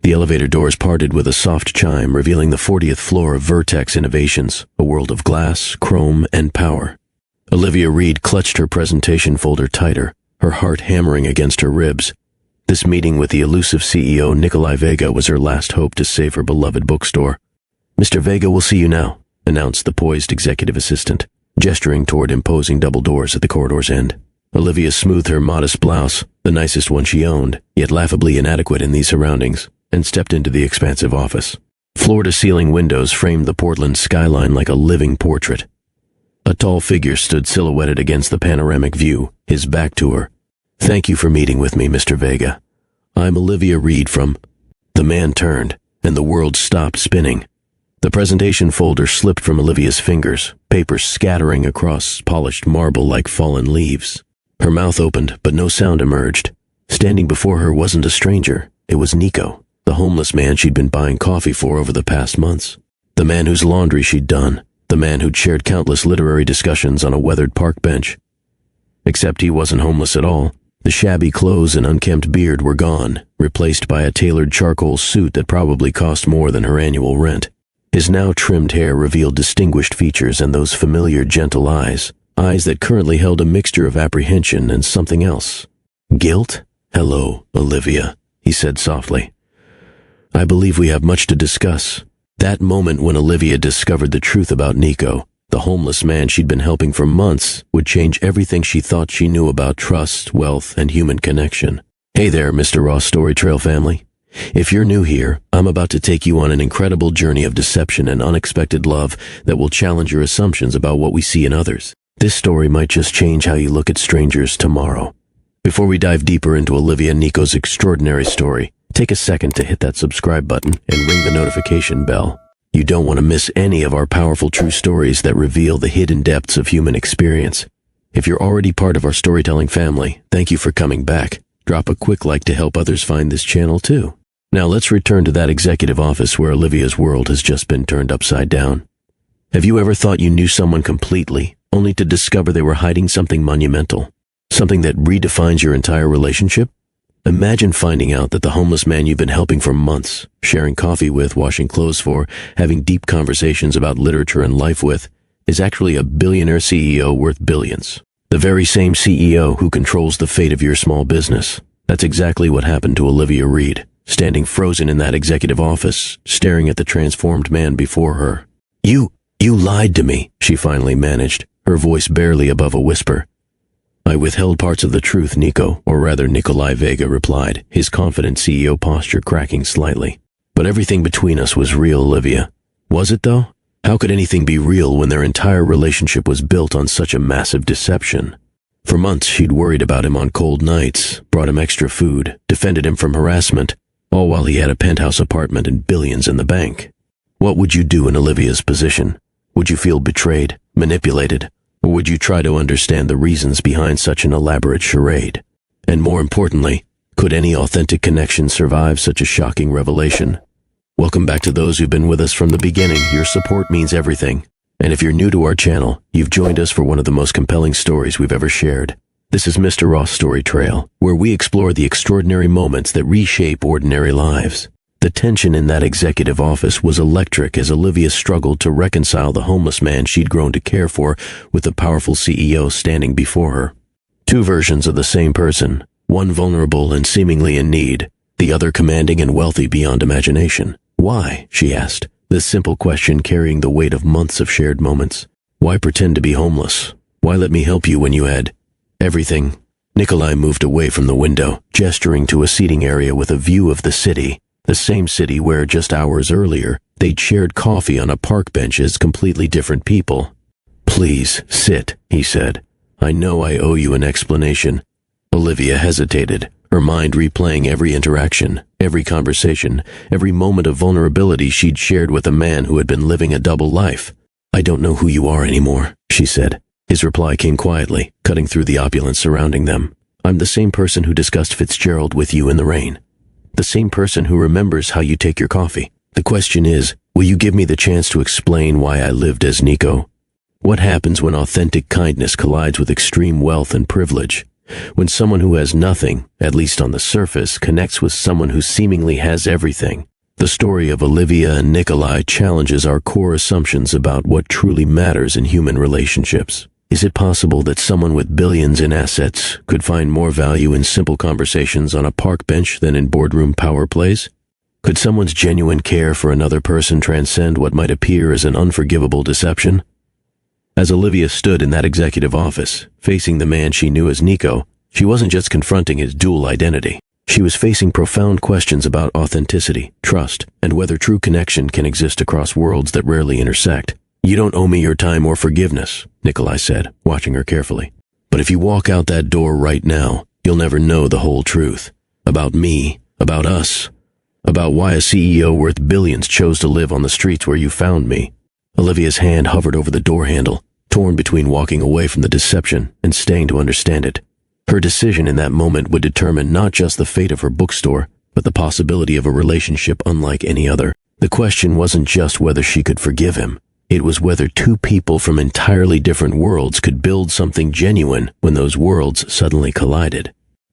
The elevator doors parted with a soft chime, revealing the 40th floor of Vertex Innovations, a world of glass, chrome, and power. Olivia Reed clutched her presentation folder tighter, her heart hammering against her ribs. This meeting with the elusive CEO Nikolai Vega was her last hope to save her beloved bookstore. "Mr. Vega will see you now," announced the poised executive assistant, gesturing toward imposing double doors at the corridor's end. Olivia smoothed her modest blouse, the nicest one she owned, yet laughably inadequate in these surroundings, and stepped into the expansive office. Floor-to-ceiling windows framed the Portland skyline like a living portrait. A tall figure stood silhouetted against the panoramic view, his back to her. "Thank you for meeting with me, Mr. Vega. I'm Olivia Reed from—" The man turned, and the world stopped spinning. The presentation folder slipped from Olivia's fingers, paper scattering across polished marble like fallen leaves. Her mouth opened, but no sound emerged. Standing before her wasn't a stranger. It was Nico, the homeless man she'd been buying coffee for over the past months. The man whose laundry she'd done. The man who'd shared countless literary discussions on a weathered park bench. Except he wasn't homeless at all. The shabby clothes and unkempt beard were gone, replaced by a tailored charcoal suit that probably cost more than her annual rent. His now trimmed hair revealed distinguished features and those familiar gentle eyes that currently held a mixture of apprehension and something else. "Guilt? Hello, Olivia," he said softly. "I believe we have much to discuss." That moment when Olivia discovered the truth about Nico, the homeless man she'd been helping for months, would change everything she thought she knew about trust, wealth, and human connection. Hey there, Mr. Ross Story Trail family. If you're new here, I'm about to take you on an incredible journey of deception and unexpected love that will challenge your assumptions about what we see in others. This story might just change how you look at strangers tomorrow. Before we dive deeper into Olivia and Nico's extraordinary story, take a second to hit that subscribe button and ring the notification bell. You don't want to miss any of our powerful true stories that reveal the hidden depths of human experience. If you're already part of our storytelling family, thank you for coming back. Drop a quick like to help others find this channel too. Now let's return to that executive office where Olivia's world has just been turned upside down. Have you ever thought you knew someone completely, only to discover they were hiding something monumental? Something that redefines your entire relationship? Imagine finding out that the homeless man you've been helping for months, sharing coffee with, washing clothes for, having deep conversations about literature and life with, is actually a billionaire CEO worth billions. The very same CEO who controls the fate of your small business. That's exactly what happened to Olivia Reed, standing frozen in that executive office, staring at the transformed man before her. You lied to me," she finally managed, her voice barely above a whisper. "I withheld parts of the truth, Nico," or rather Nikolai Vega replied, his confident CEO posture cracking slightly. "But everything between us was real, Olivia. Was it, though? How could anything be real when their entire relationship was built on such a massive deception? For months she'd worried about him on cold nights, brought him extra food, defended him from harassment, all while he had a penthouse apartment and billions in the bank. What would you do in Olivia's position? Would you feel betrayed, manipulated? Or would you try to understand the reasons behind such an elaborate charade? And more importantly, could any authentic connection survive such a shocking revelation? Welcome back to those who've been with us from the beginning. Your support means everything. And if you're new to our channel, you've joined us for one of the most compelling stories we've ever shared. This is Mr. Ross Story Trail, where we explore the extraordinary moments that reshape ordinary lives. The tension in that executive office was electric as Olivia struggled to reconcile the homeless man she'd grown to care for with the powerful CEO standing before her. Two versions of the same person, one vulnerable and seemingly in need, the other commanding and wealthy beyond imagination. "Why?" she asked, this simple question carrying the weight of months of shared moments. "Why pretend to be homeless? Why let me help you when you had everything?" Nikolai moved away from the window, gesturing to a seating area with a view of the city. The same city where, just hours earlier, they'd shared coffee on a park bench as completely different people. "Please, sit," he said. "I know I owe you an explanation." Olivia hesitated, her mind replaying every interaction, every conversation, every moment of vulnerability she'd shared with a man who had been living a double life. "I don't know who you are anymore," she said. His reply came quietly, cutting through the opulence surrounding them. "I'm the same person who discussed Fitzgerald with you in the rain. The same person who remembers how you take your coffee. The question is, will you give me the chance to explain why I lived as Nico? What happens when authentic kindness collides with extreme wealth and privilege? When someone who has nothing, at least on the surface, connects with someone who seemingly has everything. The story of Olivia and Nikolai challenges our core assumptions about what truly matters in human relationships. Is it possible that someone with billions in assets could find more value in simple conversations on a park bench than in boardroom power plays? Could someone's genuine care for another person transcend what might appear as an unforgivable deception? As Olivia stood in that executive office, facing the man she knew as Nico, she wasn't just confronting his dual identity. She was facing profound questions about authenticity, trust, and whether true connection can exist across worlds that rarely intersect. "You don't owe me your time or forgiveness," Nikolai said, watching her carefully. "But if you walk out that door right now, you'll never know the whole truth. About me, about us, about why a CEO worth billions chose to live on the streets where you found me." Olivia's hand hovered over the door handle, torn between walking away from the deception and staying to understand it. Her decision in that moment would determine not just the fate of her bookstore, but the possibility of a relationship unlike any other. The question wasn't just whether she could forgive him. It was whether two people from entirely different worlds could build something genuine when those worlds suddenly collided.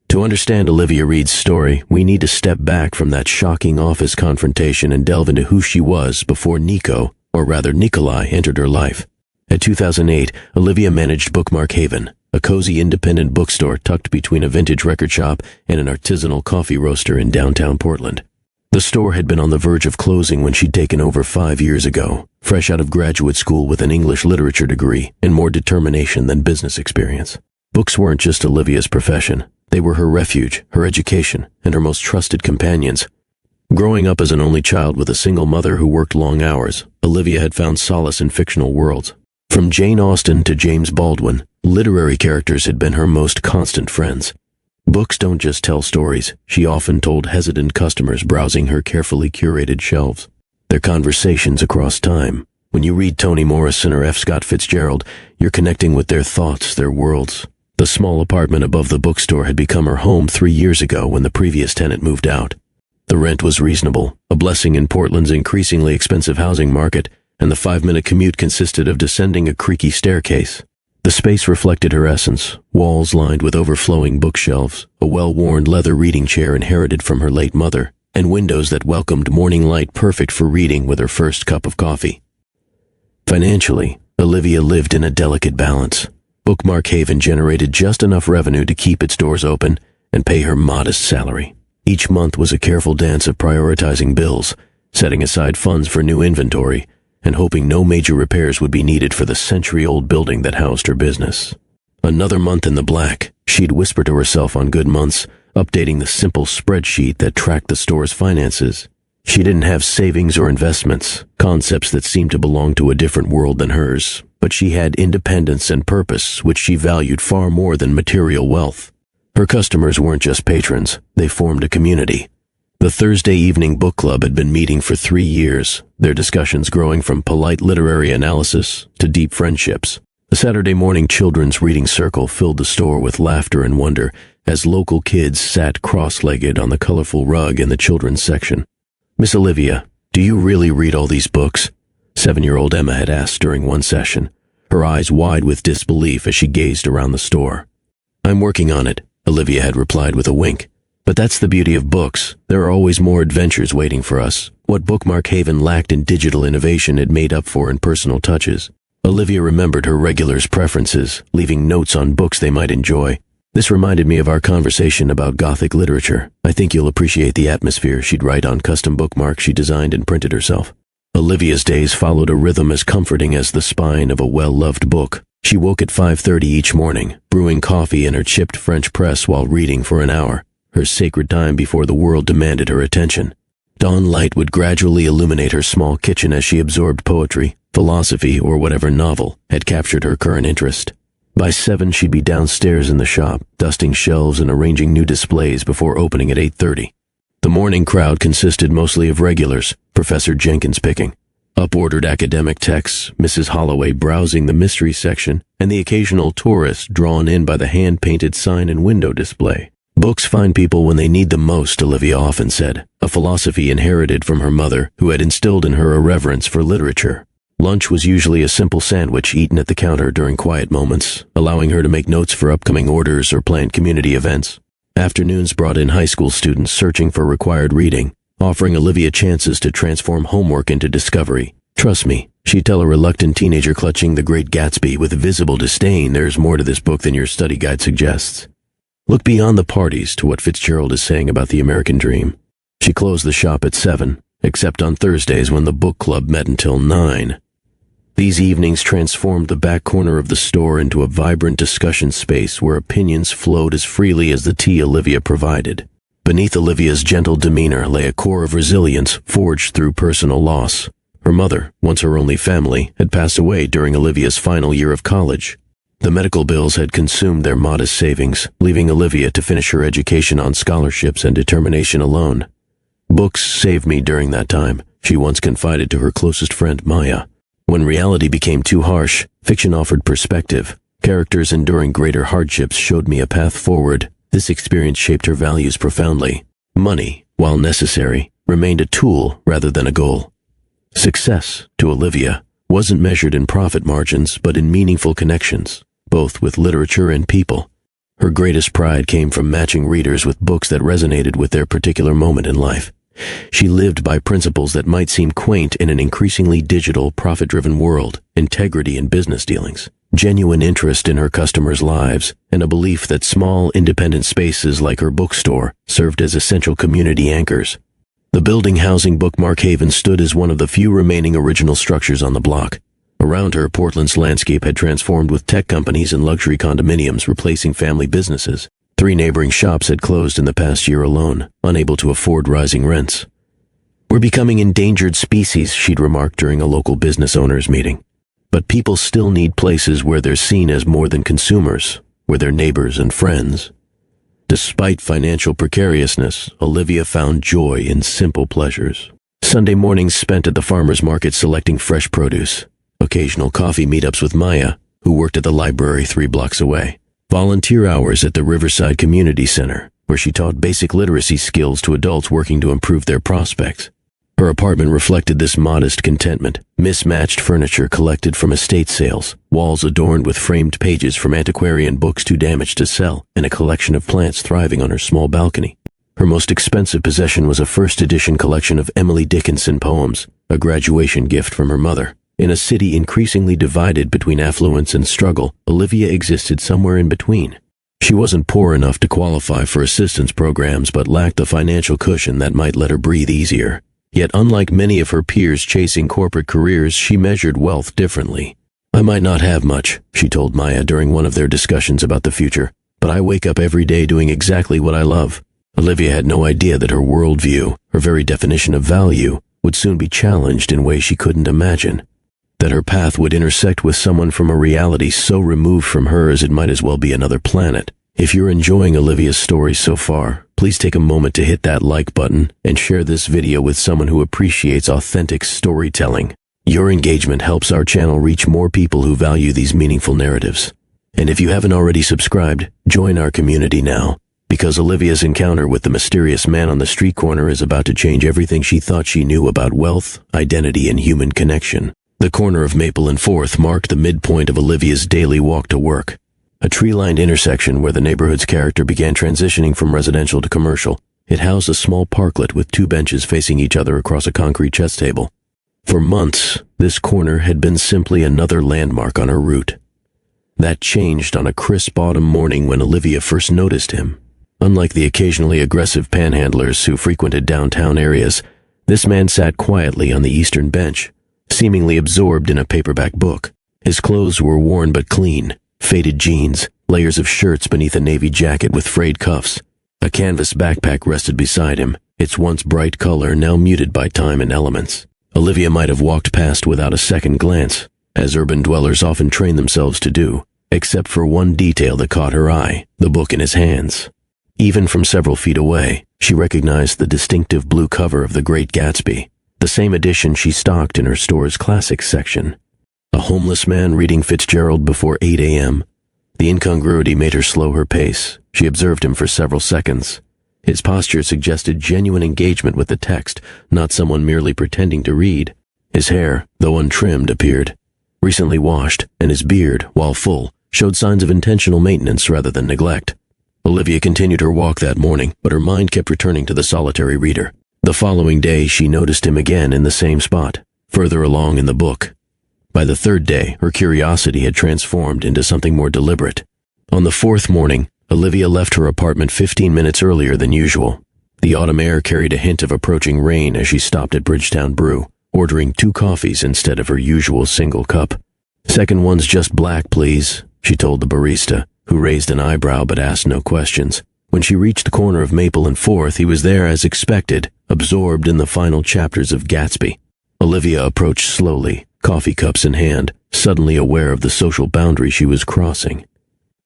To understand Olivia Reed's story, we need to step back from that shocking office confrontation and delve into who she was before Nico, or rather Nikolai, entered her life. At 2008, Olivia managed Bookmark Haven, a cozy independent bookstore tucked between a vintage record shop and an artisanal coffee roaster in downtown Portland. The store had been on the verge of closing when she'd taken over 5 years ago, fresh out of graduate school with an English literature degree and more determination than business experience. Books weren't just Olivia's profession. They were her refuge, her education, and her most trusted companions. Growing up as an only child with a single mother who worked long hours, Olivia had found solace in fictional worlds. From Jane Austen to James Baldwin, literary characters had been her most constant friends. Books don't just tell stories, she often told hesitant customers browsing her carefully curated shelves. They're conversations across time. When you read Toni Morrison or F. Scott Fitzgerald, you're connecting with their thoughts, their worlds. The small apartment above the bookstore had become her home 3 years ago when the previous tenant moved out. The rent was reasonable, a blessing in Portland's increasingly expensive housing market, and the 5-minute commute consisted of descending a creaky staircase. The space reflected her essence, walls lined with overflowing bookshelves, a well-worn leather reading chair inherited from her late mother, and windows that welcomed morning light perfect for reading with her first cup of coffee. Financially, Olivia lived in a delicate balance. Bookmark Haven generated just enough revenue to keep its doors open and pay her modest salary. Each month was a careful dance of prioritizing bills, setting aside funds for new inventory, and hoping no major repairs would be needed for the century-old building that housed her business. Another month in the black, she'd whisper to herself on good months, updating the simple spreadsheet that tracked the store's finances. She didn't have savings or investments, concepts that seemed to belong to a different world than hers, but she had independence and purpose, which she valued far more than material wealth. Her customers weren't just patrons, they formed a community. The Thursday evening book club had been meeting for 3 years, their discussions growing from polite literary analysis to deep friendships. The Saturday morning children's reading circle filled the store with laughter and wonder as local kids sat cross-legged on the colorful rug in the children's section. "Miss Olivia, do you really read all these books?" 7-year-old Emma had asked during one session, her eyes wide with disbelief as she gazed around the store. "I'm working on it," Olivia had replied with a wink. "But that's the beauty of books. There are always more adventures waiting for us. What Bookmark Haven lacked in digital innovation it made up for in personal touches." Olivia remembered her regulars' preferences, leaving notes on books they might enjoy. "This reminded me of our conversation about Gothic literature. I think you'll appreciate the atmosphere," she'd write on custom bookmarks she designed and printed herself. Olivia's days followed a rhythm as comforting as the spine of a well-loved book. She woke at 5:30 each morning, brewing coffee in her chipped French press while reading for an hour, her sacred time before the world demanded her attention. Dawn light would gradually illuminate her small kitchen as she absorbed poetry, philosophy, or whatever novel had captured her current interest. By 7, she'd be downstairs in the shop, dusting shelves and arranging new displays before opening at 8:30. The morning crowd consisted mostly of regulars, Professor Jenkins picking, up-ordered academic texts, Mrs. Holloway browsing the mystery section, and the occasional tourist drawn in by the hand-painted sign and window display. Books find people when they need them most, Olivia often said, a philosophy inherited from her mother, who had instilled in her a reverence for literature. Lunch was usually a simple sandwich eaten at the counter during quiet moments, allowing her to make notes for upcoming orders or planned community events. Afternoons brought in high school students searching for required reading, offering Olivia chances to transform homework into discovery. "Trust me," she'd tell a reluctant teenager clutching The Great Gatsby with visible disdain, "there's more to this book than your study guide suggests." Look beyond the parties to what Fitzgerald is saying about the American dream. She closed the shop at 7, except on Thursdays when the book club met until 9. These evenings transformed the back corner of the store into a vibrant discussion space where opinions flowed as freely as the tea Olivia provided. Beneath Olivia's gentle demeanor lay a core of resilience forged through personal loss. Her mother, once her only family, had passed away during Olivia's final year of college. The medical bills had consumed their modest savings, leaving Olivia to finish her education on scholarships and determination alone. "Books saved me during that time," she once confided to her closest friend Maya. "When reality became too harsh, fiction offered perspective. Characters enduring greater hardships showed me a path forward. This experience shaped her values profoundly. Money, while necessary, remained a tool rather than a goal." Success, to Olivia, wasn't measured in profit margins but in meaningful connections, both with literature and people. Her greatest pride came from matching readers with books that resonated with their particular moment in life. She lived by principles that might seem quaint in an increasingly digital, profit-driven world: integrity in business dealings, genuine interest in her customers' lives, and a belief that small, independent spaces like her bookstore served as essential community anchors. The building housing Bookmark Haven stood as one of the few remaining original structures on the block. Around her, Portland's landscape had transformed with tech companies and luxury condominiums replacing family businesses. 3 neighboring shops had closed in the past year alone, unable to afford rising rents. "We're becoming endangered species," she'd remarked during a local business owners meeting. "But people still need places where they're seen as more than consumers, where they're neighbors and friends." Despite financial precariousness, Olivia found joy in simple pleasures. Sunday mornings spent at the farmer's market selecting fresh produce. Occasional coffee meetups with Maya, who worked at the library 3 blocks away. Volunteer hours at the Riverside Community Center, where she taught basic literacy skills to adults working to improve their prospects. Her apartment reflected this modest contentment: mismatched furniture collected from estate sales, walls adorned with framed pages from antiquarian books too damaged to sell, and a collection of plants thriving on her small balcony. Her most expensive possession was a first-edition collection of Emily Dickinson poems, a graduation gift from her mother. In a city increasingly divided between affluence and struggle, Olivia existed somewhere in between. She wasn't poor enough to qualify for assistance programs but lacked the financial cushion that might let her breathe easier. Yet unlike many of her peers chasing corporate careers, she measured wealth differently. "I might not have much," she told Maya during one of their discussions about the future, "but I wake up every day doing exactly what I love." Olivia had no idea that her worldview, her very definition of value, would soon be challenged in ways she couldn't imagine. That her path would intersect with someone from a reality so removed from hers it might as well be another planet. If you're enjoying Olivia's story so far, please take a moment to hit that like button and share this video with someone who appreciates authentic storytelling. Your engagement helps our channel reach more people who value these meaningful narratives. And if you haven't already subscribed, join our community now, because Olivia's encounter with the mysterious man on the street corner is about to change everything she thought she knew about wealth, identity, and human connection. The corner of Maple and 4th marked the midpoint of Olivia's daily walk to work, a tree-lined intersection where the neighborhood's character began transitioning from residential to commercial. It housed a small parklet with 2 benches facing each other across a concrete chess table. For months, this corner had been simply another landmark on her route. That changed on a crisp autumn morning when Olivia first noticed him. Unlike the occasionally aggressive panhandlers who frequented downtown areas, this man sat quietly on the eastern bench, seemingly absorbed in a paperback book. His clothes were worn but clean: faded jeans, layers of shirts beneath a navy jacket with frayed cuffs. A canvas backpack rested beside him, its once bright color now muted by time and elements. Olivia might have walked past without a second glance, as urban dwellers often train themselves to do, except for one detail that caught her eye: the book in his hands. Even from several feet away, she recognized the distinctive blue cover of The Great Gatsby, the same edition she stocked in her store's classics section. A homeless man reading Fitzgerald before 8 a.m. The incongruity made her slow her pace. She observed him for several seconds. His posture suggested genuine engagement with the text, not someone merely pretending to read. His hair, though untrimmed, appeared recently washed, and his beard, while full, showed signs of intentional maintenance rather than neglect. Olivia continued her walk that morning, but her mind kept returning to the solitary reader. The following day, she noticed him again in the same spot, further along in the book. By the third day, her curiosity had transformed into something more deliberate. On the fourth morning, Olivia left her apartment 15 minutes earlier than usual. The autumn air carried a hint of approaching rain as she stopped at Bridgetown Brew, ordering 2 coffees instead of her usual single cup. "Second one's just black, please," she told the barista, who raised an eyebrow but asked no questions. When she reached the corner of Maple and 4th, he was there as expected, absorbed in the final chapters of Gatsby. Olivia approached slowly, coffee cups in hand, suddenly aware of the social boundary she was crossing.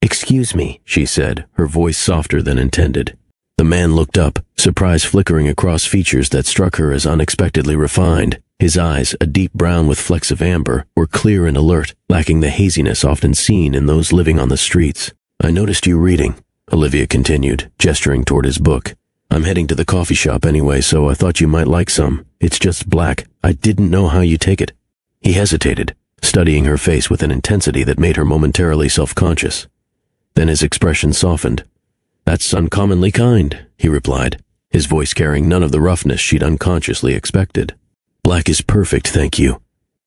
"Excuse me," she said, her voice softer than intended. The man looked up, surprise flickering across features that struck her as unexpectedly refined. His eyes, a deep brown with flecks of amber, were clear and alert, lacking the haziness often seen in those living on the streets. "I noticed you reading," Olivia continued, gesturing toward his book. "I'm heading to the coffee shop anyway, so I thought you might like some. It's just black. I didn't know how you take it." He hesitated, studying her face with an intensity that made her momentarily self-conscious. Then his expression softened. "That's uncommonly kind," he replied, his voice carrying none of the roughness she'd unconsciously expected. "Black is perfect, thank you."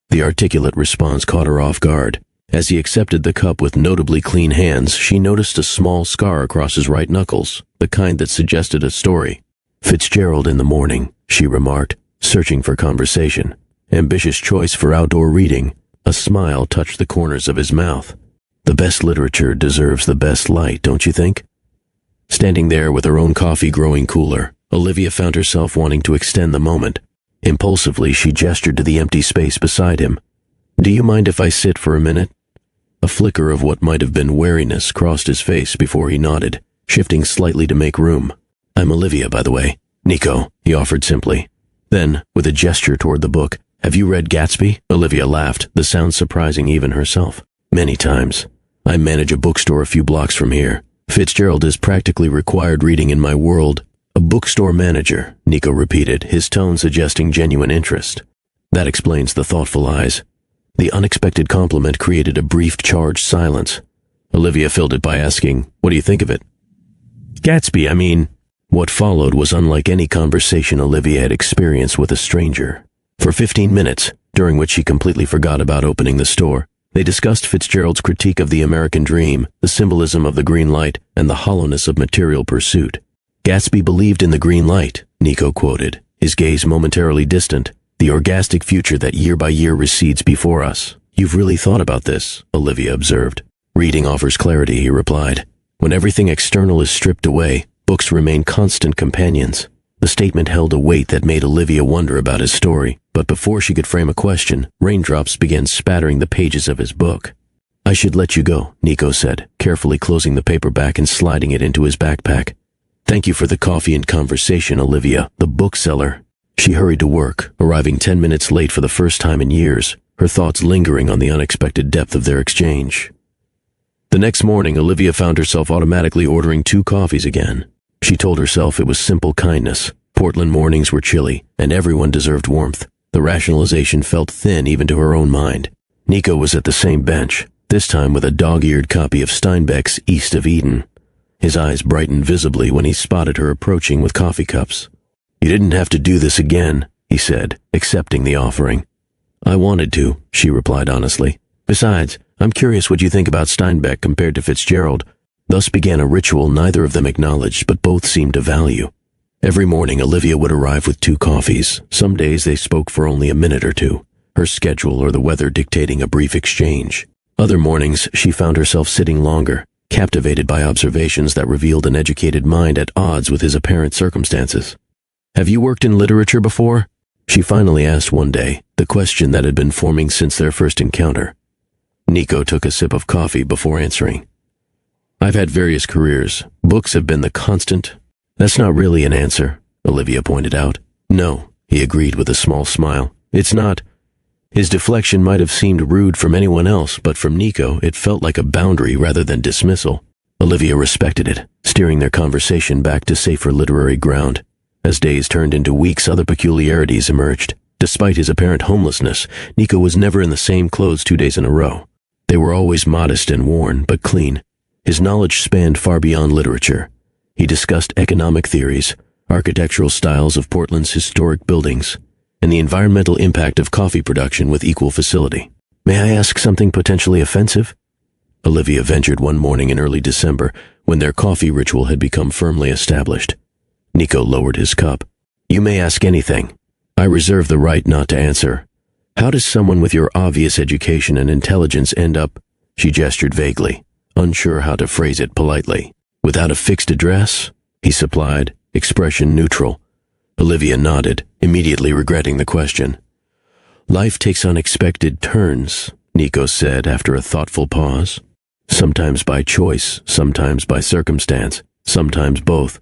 The articulate response caught her off guard. As he accepted the cup with notably clean hands, she noticed a small scar across his right knuckles, the kind that suggested a story. "Fitzgerald in the morning," she remarked, searching for conversation. "Ambitious choice for outdoor reading." A smile touched the corners of his mouth. "The best literature deserves the best light, don't you think?" Standing there with her own coffee growing cooler, Olivia found herself wanting to extend the moment. Impulsively, she gestured to the empty space beside him. "Do you mind if I sit for a minute?" A flicker of what might have been wariness crossed his face before he nodded, shifting slightly to make room. "I'm Olivia, by the way. Nico," he offered simply. Then, with a gesture toward the book, "Have you read Gatsby?" Olivia laughed, the sound surprising even herself. "Many times. I manage a bookstore a few blocks from here. Fitzgerald is practically required reading in my world." "A bookstore manager," Nico repeated, his tone suggesting genuine interest. "That explains the thoughtful eyes." The unexpected compliment created a brief charged silence. Olivia filled it by asking, "What do you think of it?" "Gatsby, I mean." What followed was unlike any conversation Olivia had experienced with a stranger. For 15 minutes, during which she completely forgot about opening the store, they discussed Fitzgerald's critique of the American dream, the symbolism of the green light, and the hollowness of material pursuit. "Gatsby believed in the green light," Nico quoted, his gaze momentarily distant, "the orgastic future that year by year recedes before us." "You've really thought about this," Olivia observed. "Reading offers clarity," he replied. "When everything external is stripped away, books remain constant companions." The statement held a weight that made Olivia wonder about his story, but before she could frame a question, raindrops began spattering the pages of his book. "I should let you go," Nico said, carefully closing the paperback and sliding it into his backpack. "Thank you for the coffee and conversation, Olivia, the bookseller." She hurried to work, arriving 10 minutes late for the first time in years, her thoughts lingering on the unexpected depth of their exchange. The next morning, Olivia found herself automatically ordering 2 coffees again. She told herself it was simple kindness. Portland mornings were chilly, and everyone deserved warmth. The rationalization felt thin even to her own mind. Nico was at the same bench, this time with a dog-eared copy of Steinbeck's East of Eden. His eyes brightened visibly when he spotted her approaching with coffee cups. "You didn't have to do this again," he said, accepting the offering. "I wanted to," she replied honestly. "Besides, I'm curious what you think about Steinbeck compared to Fitzgerald." Thus began a ritual neither of them acknowledged, but both seemed to value. Every morning, Olivia would arrive with 2 coffees. Some days they spoke for only a minute or two, her schedule or the weather dictating a brief exchange. Other mornings, she found herself sitting longer, captivated by observations that revealed an educated mind at odds with his apparent circumstances. "Have you worked in literature before?" she finally asked one day, the question that had been forming since their first encounter. Nico took a sip of coffee before answering. "I've had various careers. Books have been the constant." "That's not really an answer," Olivia pointed out. "No," he agreed with a small smile. "It's not." His deflection might have seemed rude from anyone else, but from Nico it felt like a boundary rather than dismissal. Olivia respected it, steering their conversation back to safer literary ground. As days turned into weeks, other peculiarities emerged. Despite his apparent homelessness, Nico was never in the same clothes 2 days in a row. They were always modest and worn, but clean. His knowledge spanned far beyond literature. He discussed economic theories, architectural styles of Portland's historic buildings, and the environmental impact of coffee production with equal facility. "May I ask something potentially offensive?" Olivia ventured one morning in early December, when their coffee ritual had become firmly established. Nico lowered his cup. "You may ask anything. I reserve the right not to answer. How does someone with your obvious education and intelligence end up—" She gestured vaguely, unsure how to phrase it politely. "Without a fixed address?" he supplied, expression neutral. Olivia nodded, immediately regretting the question. "Life takes unexpected turns," Nico said after a thoughtful pause. "Sometimes by choice, sometimes by circumstance, sometimes both."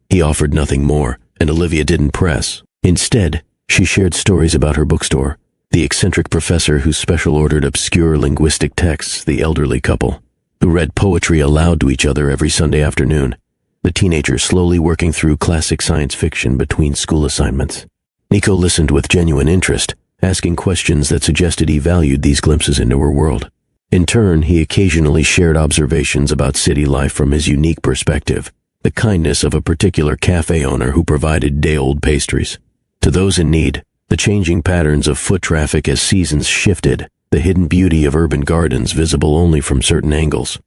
He offered nothing more, and Olivia didn't press. Instead, she shared stories about her bookstore, the eccentric professor who special-ordered obscure linguistic texts, the elderly couple, who read poetry aloud to each other every Sunday afternoon, the teenager slowly working through classic science fiction between school assignments. Nico listened with genuine interest, asking questions that suggested he valued these glimpses into her world. In turn, he occasionally shared observations about city life from his unique perspective, the kindness of a particular cafe owner who provided day-old pastries. To those in need, the changing patterns of foot traffic as seasons shifted, the hidden beauty of urban gardens visible only from certain angles.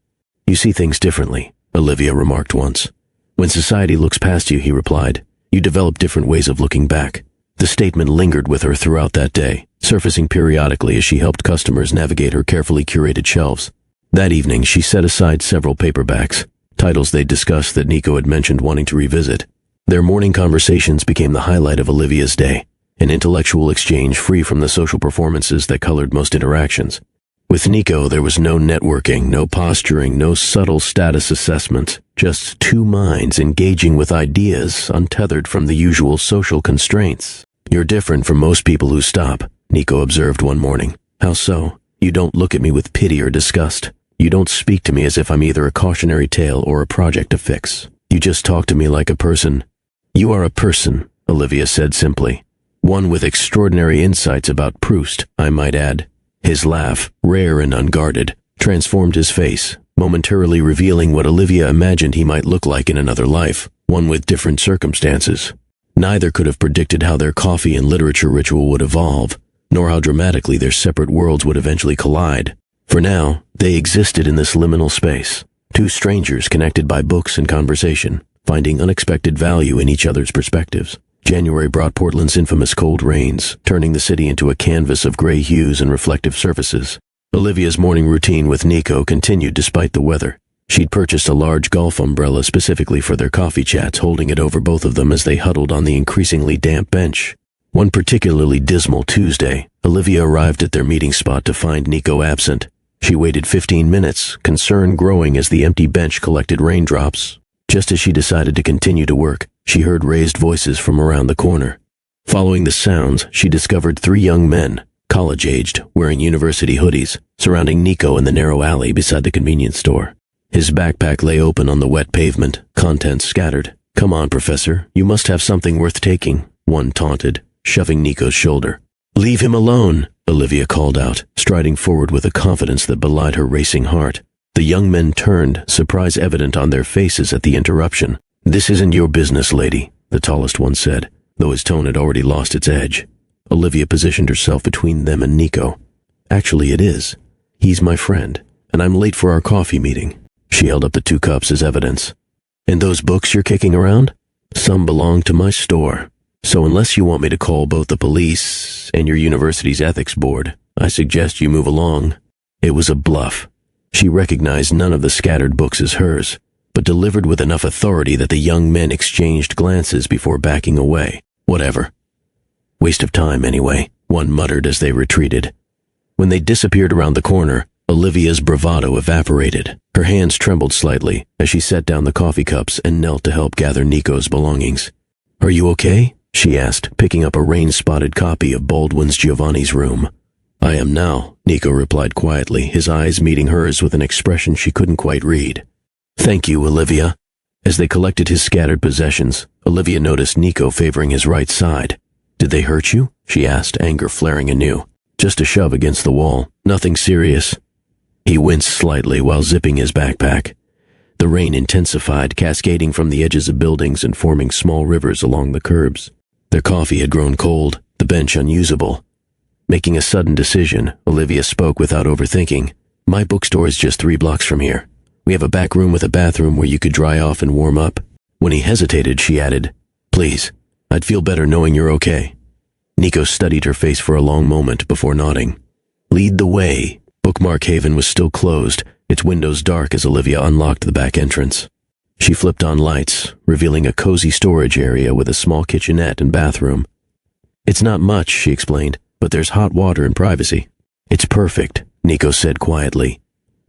"You see things differently," Olivia remarked once. "When society looks past you," he replied, "you develop different ways of looking back." The statement lingered with her throughout that day, surfacing periodically as she helped customers navigate her carefully curated shelves. That evening, she set aside several paperbacks, titles they'd discussed that Nico had mentioned wanting to revisit. Their morning conversations became the highlight of Olivia's day, an intellectual exchange free from the social performances that colored most interactions. With Nico, there was no networking, no posturing, no subtle status assessment, just two minds engaging with ideas untethered from the usual social constraints. "You're different from most people who stop," Nico observed one morning. "How so?" "You don't look at me with pity or disgust. You don't speak to me as if I'm either a cautionary tale or a project to fix. You just talk to me like a person." "You are a person," Olivia said simply. "One with extraordinary insights about Proust, I might add." His laugh, rare and unguarded, transformed his face, momentarily revealing what Olivia imagined he might look like in another life, one with different circumstances. Neither could have predicted how their coffee and literature ritual would evolve, nor how dramatically their separate worlds would eventually collide. For now, they existed in this liminal space, two strangers connected by books and conversation, finding unexpected value in each other's perspectives. January brought Portland's infamous cold rains, turning the city into a canvas of gray hues and reflective surfaces. Olivia's morning routine with Nico continued despite the weather. She'd purchased a large golf umbrella specifically for their coffee chats, holding it over both of them as they huddled on the increasingly damp bench. One particularly dismal Tuesday, Olivia arrived at their meeting spot to find Nico absent. She waited 15 minutes, concern growing as the empty bench collected raindrops. Just as she decided to continue to work, she heard raised voices from around the corner. Following the sounds, she discovered three young men, college-aged, wearing university hoodies, surrounding Nico in the narrow alley beside the convenience store. His backpack lay open on the wet pavement, contents scattered. "Come on, Professor, you must have something worth taking," one taunted, shoving Nico's shoulder. "Leave him alone," Olivia called out, striding forward with a confidence that belied her racing heart. The young men turned, surprise evident on their faces at the interruption. "This isn't your business, lady," the tallest one said, though his tone had already lost its edge. Olivia positioned herself between them and Nico. "Actually, it is. He's my friend, and I'm late for our coffee meeting." She held up the 2 cups as evidence. "And those books you're kicking around? Some belong to my store. So unless you want me to call both the police and your university's ethics board, I suggest you move along." It was a bluff. She recognized none of the scattered books as hers, but delivered with enough authority that the young men exchanged glances before backing away. "Whatever. Waste of time, anyway," one muttered as they retreated. When they disappeared around the corner, Olivia's bravado evaporated. Her hands trembled slightly as she set down the coffee cups and knelt to help gather Nico's belongings. "Are you okay?" she asked, picking up a rain-spotted copy of Baldwin's Giovanni's Room. "I am now," Nico replied quietly, his eyes meeting hers with an expression she couldn't quite read. "Thank you, Olivia." As they collected his scattered possessions, Olivia noticed Nico favoring his right side. "Did they hurt you?" she asked, anger flaring anew. Just a shove against the wall. Nothing serious. He winced slightly while zipping his backpack. The rain intensified, cascading from the edges of buildings and forming small rivers along the curbs. Their coffee had grown cold, the bench unusable. Making a sudden decision, Olivia spoke without overthinking. My bookstore is just 3 blocks from here. We have a back room with a bathroom where you could dry off and warm up. When he hesitated, she added, Please, I'd feel better knowing you're okay. Nico studied her face for a long moment before nodding. Lead the way. Bookmark Haven was still closed, its windows dark as Olivia unlocked the back entrance. She flipped on lights, revealing a cozy storage area with a small kitchenette and bathroom. It's not much, she explained, but there's hot water and privacy. It's perfect, Nico said quietly.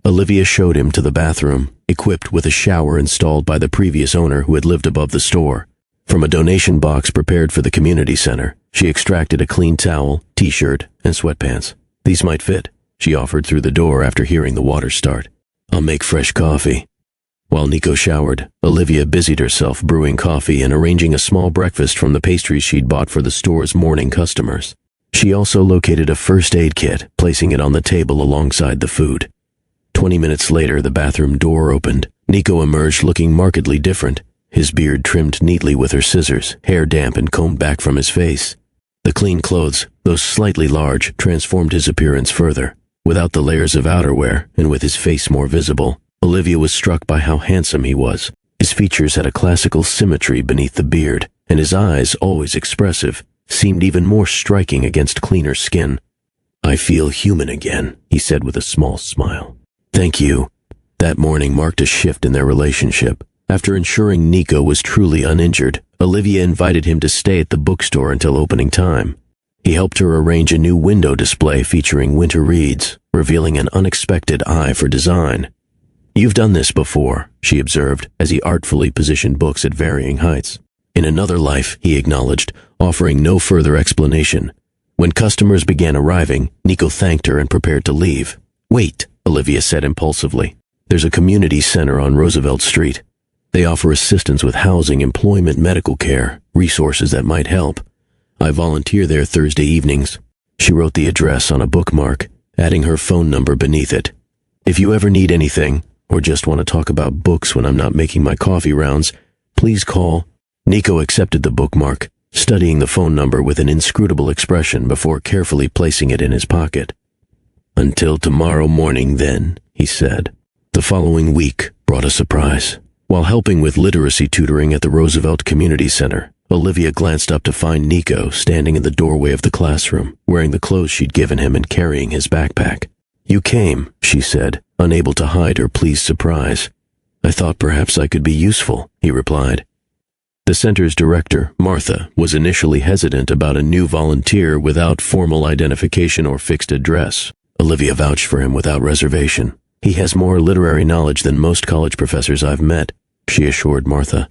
Olivia showed him to the bathroom, equipped with a shower installed by the previous owner who had lived above the store. From a donation box prepared for the community center, she extracted a clean towel, t-shirt, and sweatpants. These might fit, she offered through the door after hearing the water start. I'll make fresh coffee. While Nico showered, Olivia busied herself brewing coffee and arranging a small breakfast from the pastries she'd bought for the store's morning customers. She also located a first aid kit, placing it on the table alongside the food. 20 minutes later, the bathroom door opened. Nico emerged looking markedly different, his beard trimmed neatly with her scissors, hair damp and combed back from his face. The clean clothes, though slightly large, transformed his appearance further. Without the layers of outerwear, and with his face more visible, Olivia was struck by how handsome he was. His features had a classical symmetry beneath the beard, and his eyes, always expressive, seemed even more striking against cleaner skin. I feel human again, he said with a small smile. Thank you. That morning marked a shift in their relationship. After ensuring Nico was truly uninjured, Olivia invited him to stay at the bookstore until opening time. He helped her arrange a new window display featuring winter reads, revealing an unexpected eye for design. You've done this before, she observed, as he artfully positioned books at varying heights. In another life, he acknowledged, offering no further explanation. When customers began arriving, Nico thanked her and prepared to leave. Wait, Olivia said impulsively. There's a community center on Roosevelt Street. They offer assistance with housing, employment, medical care, resources that might help. I volunteer there Thursday evenings. She wrote the address on a bookmark, adding her phone number beneath it. If you ever need anything, or just want to talk about books when I'm not making my coffee rounds, please call. Nico accepted the bookmark, studying the phone number with an inscrutable expression before carefully placing it in his pocket. Until tomorrow morning, then, he said. The following week brought a surprise. While helping with literacy tutoring at the Roosevelt Community Center, Olivia glanced up to find Nico standing in the doorway of the classroom, wearing the clothes she'd given him and carrying his backpack. You came, she said, unable to hide her pleased surprise. I thought perhaps I could be useful, he replied. The center's director, Martha, was initially hesitant about a new volunteer without formal identification or fixed address. Olivia vouched for him without reservation. He has more literary knowledge than most college professors I've met, she assured Martha.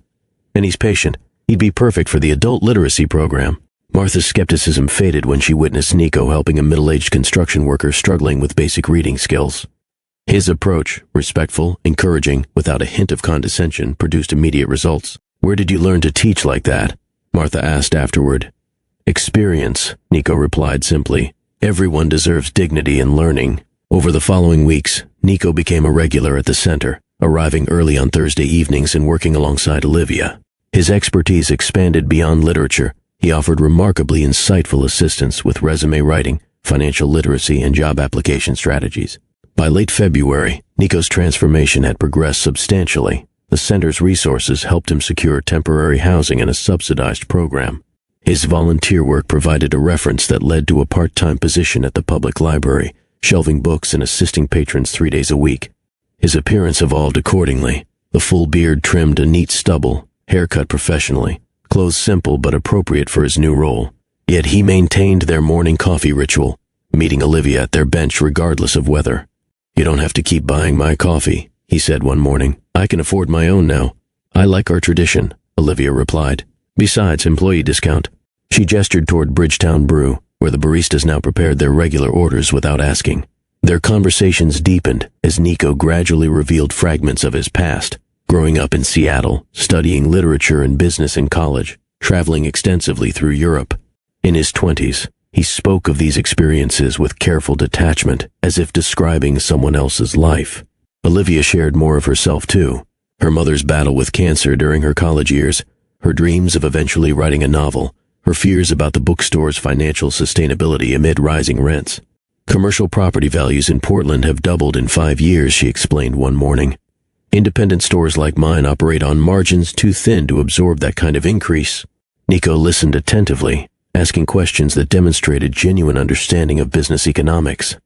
And he's patient. He'd be perfect for the adult literacy program. Martha's skepticism faded when she witnessed Nico helping a middle-aged construction worker struggling with basic reading skills. His approach, respectful, encouraging, without a hint of condescension, produced immediate results. Where did you learn to teach like that? Martha asked afterward. Experience, Nico replied simply. Everyone deserves dignity in learning. Over the following weeks, Nico became a regular at the center, arriving early on Thursday evenings and working alongside Olivia. His expertise expanded beyond literature. He offered remarkably insightful assistance with resume writing, financial literacy, and job application strategies. By late February, Nico's transformation had progressed substantially. The center's resources helped him secure temporary housing and a subsidized program. His volunteer work provided a reference that led to a part-time position at the public library, shelving books and assisting patrons 3 days a week. His appearance evolved accordingly. The full beard trimmed a neat stubble, haircut professionally, clothes simple but appropriate for his new role. Yet he maintained their morning coffee ritual, meeting Olivia at their bench regardless of weather. You don't have to keep buying my coffee, he said one morning. I can afford my own now. I like our tradition, Olivia replied. Besides, employee discount. She gestured toward Bridgetown Brew, where the baristas now prepared their regular orders without asking. Their conversations deepened as Nico gradually revealed fragments of his past, growing up in Seattle, studying literature and business in college, traveling extensively through Europe. In his 20s, He spoke of these experiences with careful detachment, as if describing someone else's life. Olivia shared more of herself too. Her mother's battle with cancer during her college years, her dreams of eventually writing a novel, her fears about the bookstore's financial sustainability amid rising rents. Commercial property values in Portland have doubled in 5 years, she explained one morning. Independent stores like mine operate on margins too thin to absorb that kind of increase. Nico listened attentively, asking questions that demonstrated genuine understanding of business economics.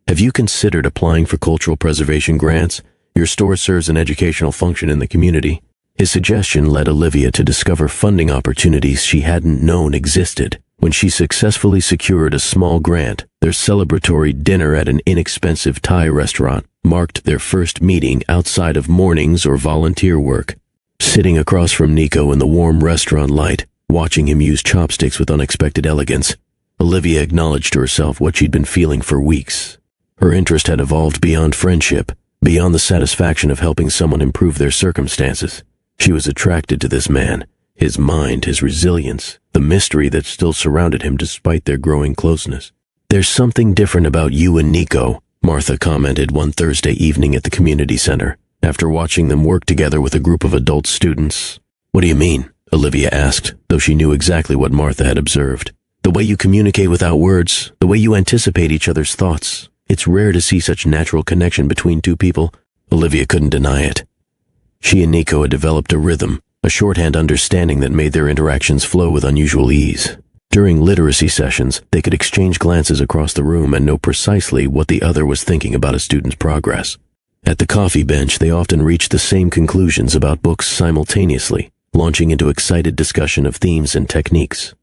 Have you considered applying for cultural preservation grants? Your store serves an educational function in the community. His suggestion led Olivia to discover funding opportunities she hadn't known existed. When she successfully secured a small grant, their celebratory dinner at an inexpensive Thai restaurant marked their first meeting outside of mornings or volunteer work. Sitting across from Nico in the warm restaurant light, watching him use chopsticks with unexpected elegance, Olivia acknowledged to herself what she'd been feeling for weeks. Her interest had evolved beyond friendship, beyond the satisfaction of helping someone improve their circumstances. She was attracted to this man, his mind, his resilience, the mystery that still surrounded him despite their growing closeness. "There's something different about you and Nico," Martha commented one Thursday evening at the community center, after watching them work together with a group of adult students. "What do you mean?" Olivia asked, though she knew exactly what Martha had observed. "The way you communicate without words, the way you anticipate each other's thoughts. It's rare to see such natural connection between two people." Olivia couldn't deny it. She and Nico had developed a rhythm, a shorthand understanding that made their interactions flow with unusual ease. During literacy sessions, they could exchange glances across the room and know precisely what the other was thinking about a student's progress. At the coffee bench, they often reached the same conclusions about books simultaneously, launching into excited discussion of themes and techniques.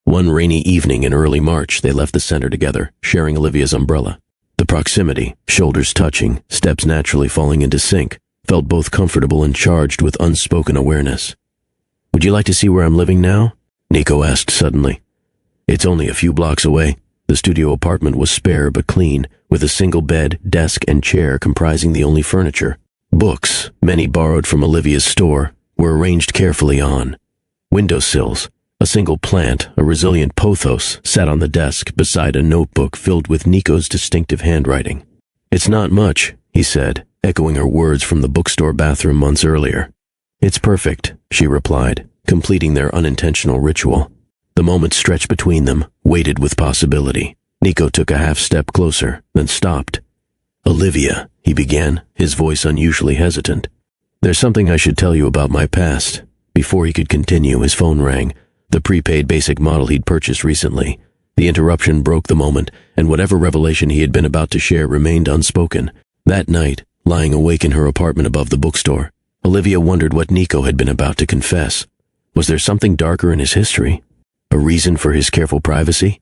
One rainy evening in early March, they left the center together, sharing Olivia's umbrella. The proximity, shoulders touching, steps naturally falling into sync, felt both comfortable and charged with unspoken awareness. "Would you like to see where I'm living now?" Nico asked suddenly. "It's only a few blocks away." The studio apartment was spare but clean, with a single bed, desk, and chair comprising the only furniture. Books, many borrowed from Olivia's store, were arranged carefully on windowsills. A single plant, a resilient pothos, sat on the desk beside a notebook filled with Nico's distinctive handwriting. "It's not much," he said, echoing her words from the bookstore bathroom months earlier. "It's perfect," she replied, completing their unintentional ritual. The moment stretched between them, weighted with possibility. Nico took a half-step closer, then stopped. "Olivia," he began, his voice unusually hesitant. "There's something I should tell you about my past." Before he could continue, his phone rang, the prepaid basic model he'd purchased recently. The interruption broke the moment, and whatever revelation he had been about to share remained unspoken. That night, lying awake in her apartment above the bookstore, Olivia wondered what Nico had been about to confess. Was there something darker in his history? A reason for his careful privacy?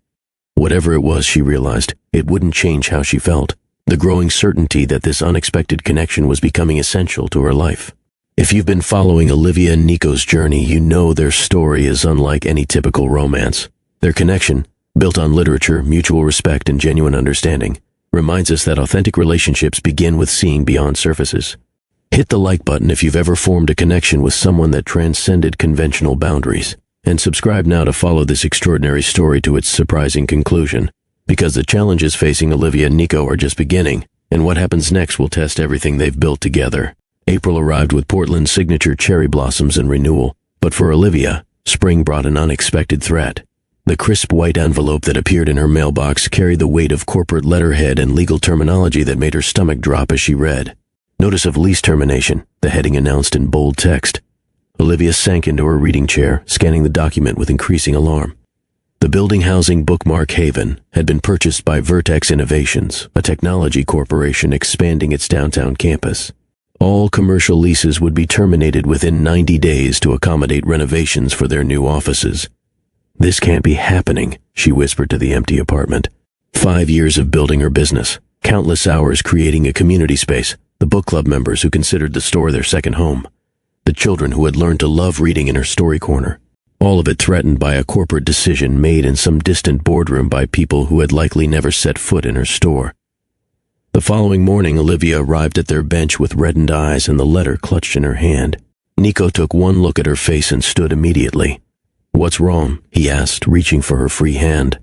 Whatever it was, she realized, it wouldn't change how she felt. The growing certainty that this unexpected connection was becoming essential to her life. If you've been following Olivia and Nico's journey, you know their story is unlike any typical romance. Their connection, built on literature, mutual respect, and genuine understanding, reminds us that authentic relationships begin with seeing beyond surfaces. Hit the like button if you've ever formed a connection with someone that transcended conventional boundaries, and subscribe now to follow this extraordinary story to its surprising conclusion, because the challenges facing Olivia and Nico are just beginning, and what happens next will test everything they've built together. April arrived with Portland's signature cherry blossoms and renewal, but for Olivia, spring brought an unexpected threat. The crisp white envelope that appeared in her mailbox carried the weight of corporate letterhead and legal terminology that made her stomach drop as she read. "Notice of lease termination," the heading announced in bold text. Olivia sank into her reading chair, scanning the document with increasing alarm. The building housing Bookmark Haven had been purchased by Vertex Innovations, a technology corporation expanding its downtown campus. All commercial leases would be terminated within 90 days to accommodate renovations for their new offices. "This can't be happening," she whispered to the empty apartment. 5 years of building her business, countless hours creating a community space, the book club members who considered the store their second home, the children who had learned to love reading in her story corner. All of it threatened by a corporate decision made in some distant boardroom by people who had likely never set foot in her store. The following morning, Olivia arrived at their bench with reddened eyes and the letter clutched in her hand. Nico took one look at her face and stood immediately. "What's wrong?" he asked, reaching for her free hand.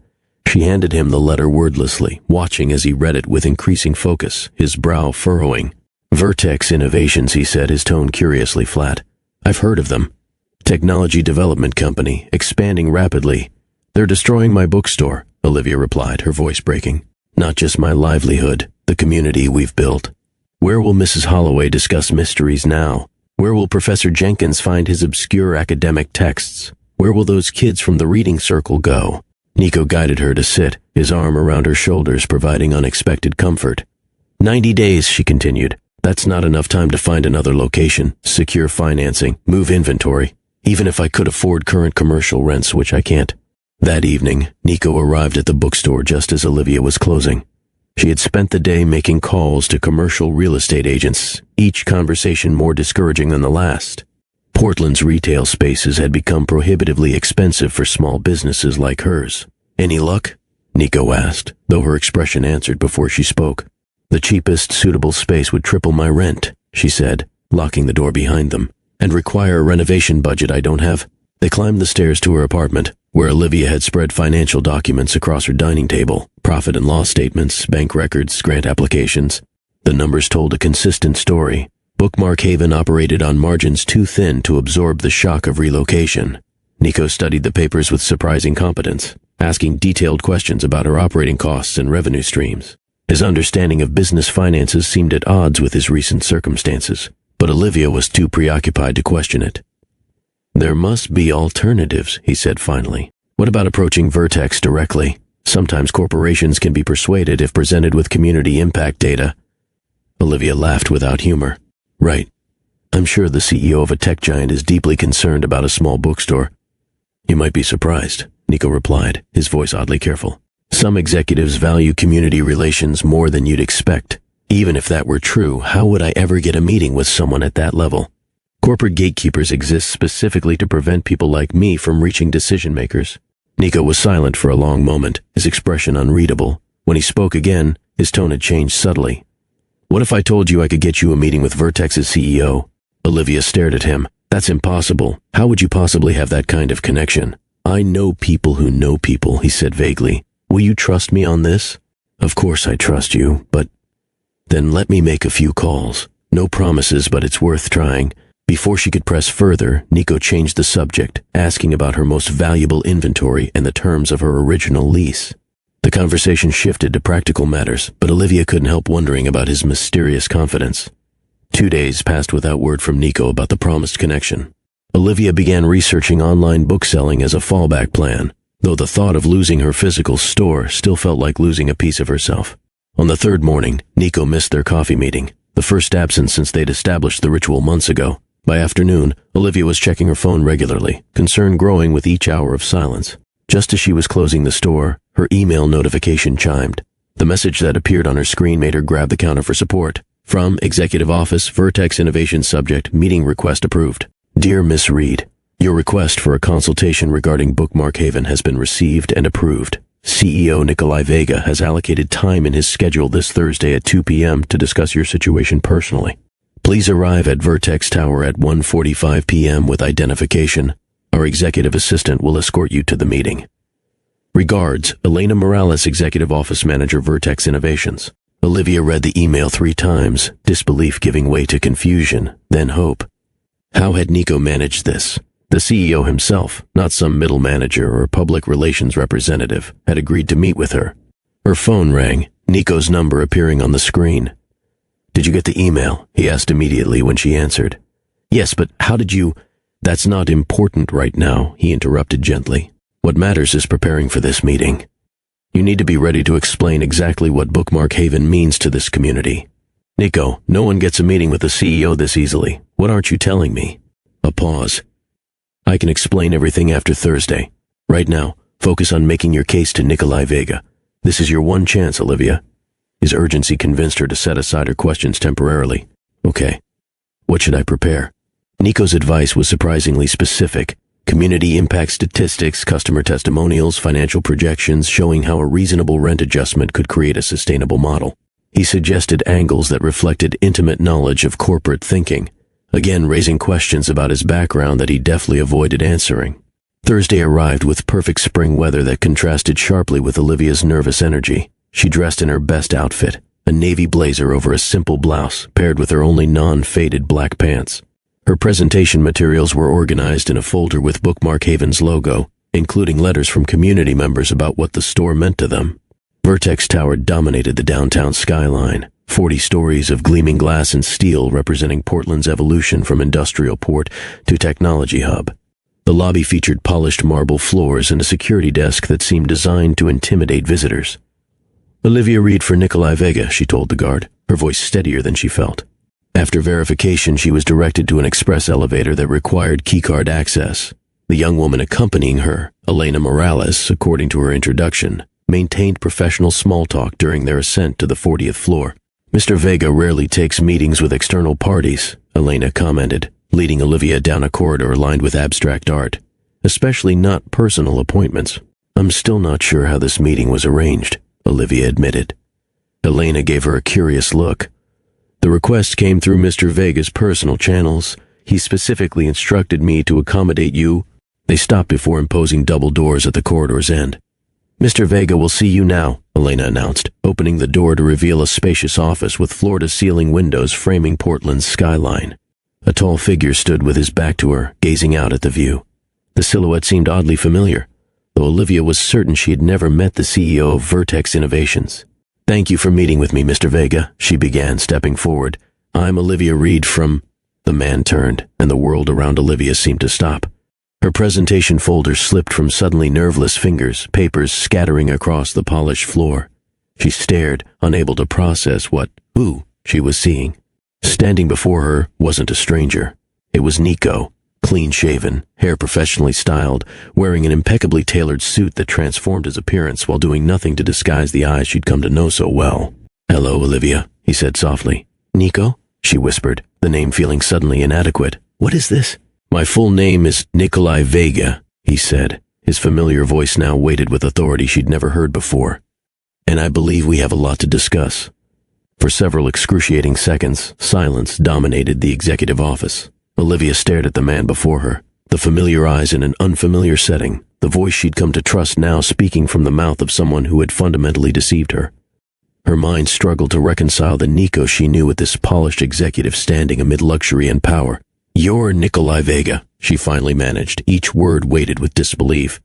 She handed him the letter wordlessly, watching as he read it with increasing focus, his brow furrowing. Vertex Innovations, he said, his tone curiously flat. I've heard of them. Technology development company, expanding rapidly. They're destroying my bookstore, Olivia replied, her voice breaking. Not just my livelihood, the community we've built. Where will Mrs. Holloway discuss mysteries now? Where will Professor Jenkins find his obscure academic texts? Where will those kids from the reading circle go? Nico guided her to sit, his arm around her shoulders, providing unexpected comfort. 90 days, she continued. That's not enough time to find another location, secure financing, move inventory, even if I could afford current commercial rents, which I can't. That evening, Nico arrived at the bookstore just as Olivia was closing. She had spent the day making calls to commercial real estate agents, each conversation more discouraging than the last. Portland's retail spaces had become prohibitively expensive for small businesses like hers. Any luck? Nico asked, though her expression answered before she spoke. The cheapest suitable space would triple my rent, she said, locking the door behind them, and require a renovation budget I don't have. They climbed the stairs to her apartment, where Olivia had spread financial documents across her dining table, profit and loss statements, bank records, grant applications. The numbers told a consistent story. Bookmark Haven operated on margins too thin to absorb the shock of relocation. Nico studied the papers with surprising competence, asking detailed questions about her operating costs and revenue streams. His understanding of business finances seemed at odds with his recent circumstances, but Olivia was too preoccupied to question it. There must be alternatives, he said finally. What about approaching Vertex directly? Sometimes corporations can be persuaded if presented with community impact data. Olivia laughed without humor. Right. I'm sure the CEO of a tech giant is deeply concerned about a small bookstore. You might be surprised, Nico replied, his voice oddly careful. Some executives value community relations more than you'd expect. Even if that were true, how would I ever get a meeting with someone at that level? Corporate gatekeepers exist specifically to prevent people like me from reaching decision makers. Nico was silent for a long moment, his expression unreadable. When he spoke again, his tone had changed subtly. What if I told you I could get you a meeting with Vertex's CEO? Olivia stared at him. That's impossible. How would you possibly have that kind of connection? I know people who know people, he said vaguely. Will you trust me on this? Of course I trust you, but... Then let me make a few calls. No promises, but it's worth trying. Before she could press further, Nico changed the subject, asking about her most valuable inventory and the terms of her original lease. The conversation shifted to practical matters, but Olivia couldn't help wondering about his mysterious confidence. 2 days passed without word from Nico about the promised connection. Olivia began researching online bookselling as a fallback plan, though the thought of losing her physical store still felt like losing a piece of herself. On the third morning, Nico missed their coffee meeting, the first absence since they'd established the ritual months ago. By afternoon, Olivia was checking her phone regularly, concern growing with each hour of silence. Just as she was closing the store, her email notification chimed. The message that appeared on her screen made her grab the counter for support. From Executive Office, Vertex Innovation Subject, Meeting Request Approved. Dear Miss Reed, your request for a consultation regarding Bookmark Haven has been received and approved. CEO Nikolai Vega has allocated time in his schedule this Thursday at 2 p.m. to discuss your situation personally. Please arrive at Vertex Tower at 1:45 p.m. with identification. Our executive assistant will escort you to the meeting. Regards, Elena Morales, Executive Office Manager, Vertex Innovations. Olivia read the email 3 times, disbelief giving way to confusion, then hope. How had Nico managed this? The CEO himself, not some middle manager or public relations representative, had agreed to meet with her. Her phone rang, Nico's number appearing on the screen. Did you get the email? He asked immediately when she answered. Yes, but how did you... That's not important right now, he interrupted gently. What matters is preparing for this meeting. You need to be ready to explain exactly what Bookmark Haven means to this community. Nico, no one gets a meeting with the CEO this easily. What aren't you telling me? A pause. I can explain everything after Thursday. Right now, focus on making your case to Nikolai Vega. This is your one chance, Olivia. His urgency convinced her to set aside her questions temporarily. Okay. What should I prepare? Nico's advice was surprisingly specific. Community impact statistics, customer testimonials, financial projections showing how a reasonable rent adjustment could create a sustainable model. He suggested angles that reflected intimate knowledge of corporate thinking, again raising questions about his background that he deftly avoided answering. Thursday arrived with perfect spring weather that contrasted sharply with Olivia's nervous energy. She dressed in her best outfit, a navy blazer over a simple blouse, paired with her only non-faded black pants. Her presentation materials were organized in a folder with Bookmark Haven's logo, including letters from community members about what the store meant to them. Vertex Tower dominated the downtown skyline, 40 stories of gleaming glass and steel representing Portland's evolution from industrial port to technology hub. The lobby featured polished marble floors and a security desk that seemed designed to intimidate visitors. "Olivia Reed for Nikolai Vega," she told the guard, her voice steadier than she felt. After verification, she was directed to an express elevator that required keycard access. The young woman accompanying her, Elena Morales, according to her introduction, maintained professional small talk during their ascent to the 40th floor. "Mr. Vega rarely takes meetings with external parties," Elena commented, leading Olivia down a corridor lined with abstract art, especially not personal appointments. "I'm still not sure how this meeting was arranged," Olivia admitted. Elena gave her a curious look. "The request came through Mr. Vega's personal channels. He specifically instructed me to accommodate you." They stopped before imposing double doors at the corridor's end. "Mr. Vega will see you now," Elena announced, opening the door to reveal a spacious office with floor-to-ceiling windows framing Portland's skyline. A tall figure stood with his back to her, gazing out at the view. The silhouette seemed oddly familiar, though Olivia was certain she had never met the CEO of Vertex Innovations. "Thank you for meeting with me, Mr. Vega," she began, stepping forward. "I'm Olivia Reed from—" The man turned, and the world around Olivia seemed to stop. Her presentation folder slipped from suddenly nerveless fingers, papers scattering across the polished floor. She stared, unable to process who she was seeing. Standing before her wasn't a stranger. It was Nico, clean-shaven, hair professionally styled, wearing an impeccably tailored suit that transformed his appearance while doing nothing to disguise the eyes she'd come to know so well. "Hello, Olivia," he said softly. "Nico?" she whispered, the name feeling suddenly inadequate. "What is this?" "My full name is Nikolai Vega," he said, his familiar voice now weighted with authority she'd never heard before. "And I believe we have a lot to discuss." For several excruciating seconds, silence dominated the executive office. Olivia stared at the man before her, the familiar eyes in an unfamiliar setting, the voice she'd come to trust now speaking from the mouth of someone who had fundamentally deceived her. Her mind struggled to reconcile the Nico she knew with this polished executive standing amid luxury and power. "You're Nikolai Vega," she finally managed, each word weighted with disbelief.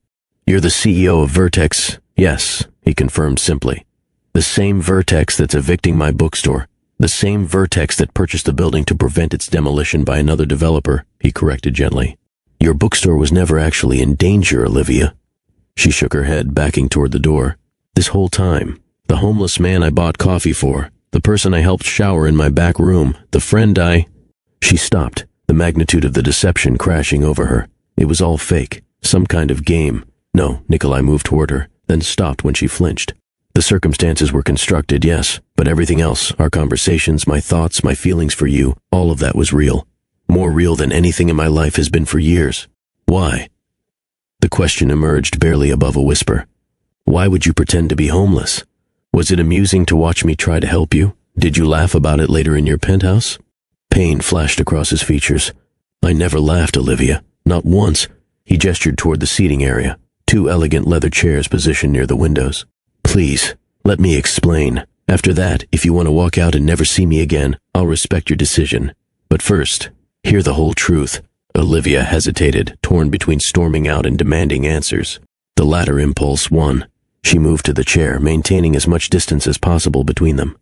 "You're the CEO of Vertex?" "Yes," he confirmed simply. "The same Vertex that's evicting my bookstore. The same Vertex that purchased the building to prevent its demolition by another developer," he corrected gently. "Your bookstore was never actually in danger, Olivia." She shook her head, backing toward the door. "This whole time, the homeless man I bought coffee for, the person I helped shower in my back room, the friend I—" She stopped, the magnitude of the deception crashing over her. It was all fake, some kind of game. "No," Nikolai moved toward her, then stopped when she flinched. "The circumstances were constructed, yes, but everything else, our conversations, my thoughts, my feelings for you, all of that was real. More real than anything in my life has been for years." "Why?" The question emerged barely above a whisper. "Why would you pretend to be homeless? Was it amusing to watch me try to help you? Did you laugh about it later in your penthouse?" Pain flashed across his features. "I never laughed, Olivia. Not once." He gestured toward the seating area, 2 elegant leather chairs positioned near the windows. "Please, let me explain. After that, if you want to walk out and never see me again, I'll respect your decision. But first, hear the whole truth." Olivia hesitated, torn between storming out and demanding answers. The latter impulse won. She moved to the chair, maintaining as much distance as possible between them.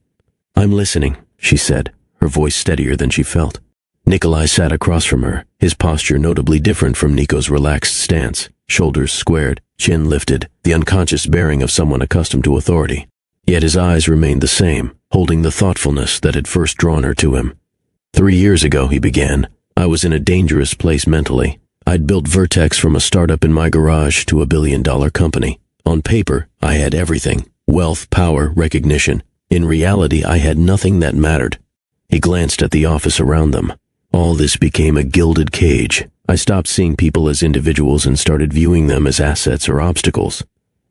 "I'm listening," she said, her voice steadier than she felt. Nikolai sat across from her, his posture notably different from Nico's relaxed stance, shoulders squared, chin lifted, the unconscious bearing of someone accustomed to authority. Yet his eyes remained the same, holding the thoughtfulness that had first drawn her to him. 3 years ago, he began, I was in a dangerous place mentally. I'd built Vertex from a startup in my garage to a billion-dollar company. On paper, I had everything: wealth, power, recognition. In reality, I had nothing that mattered. He glanced at the office around them. All this became a gilded cage. I stopped seeing people as individuals and started viewing them as assets or obstacles.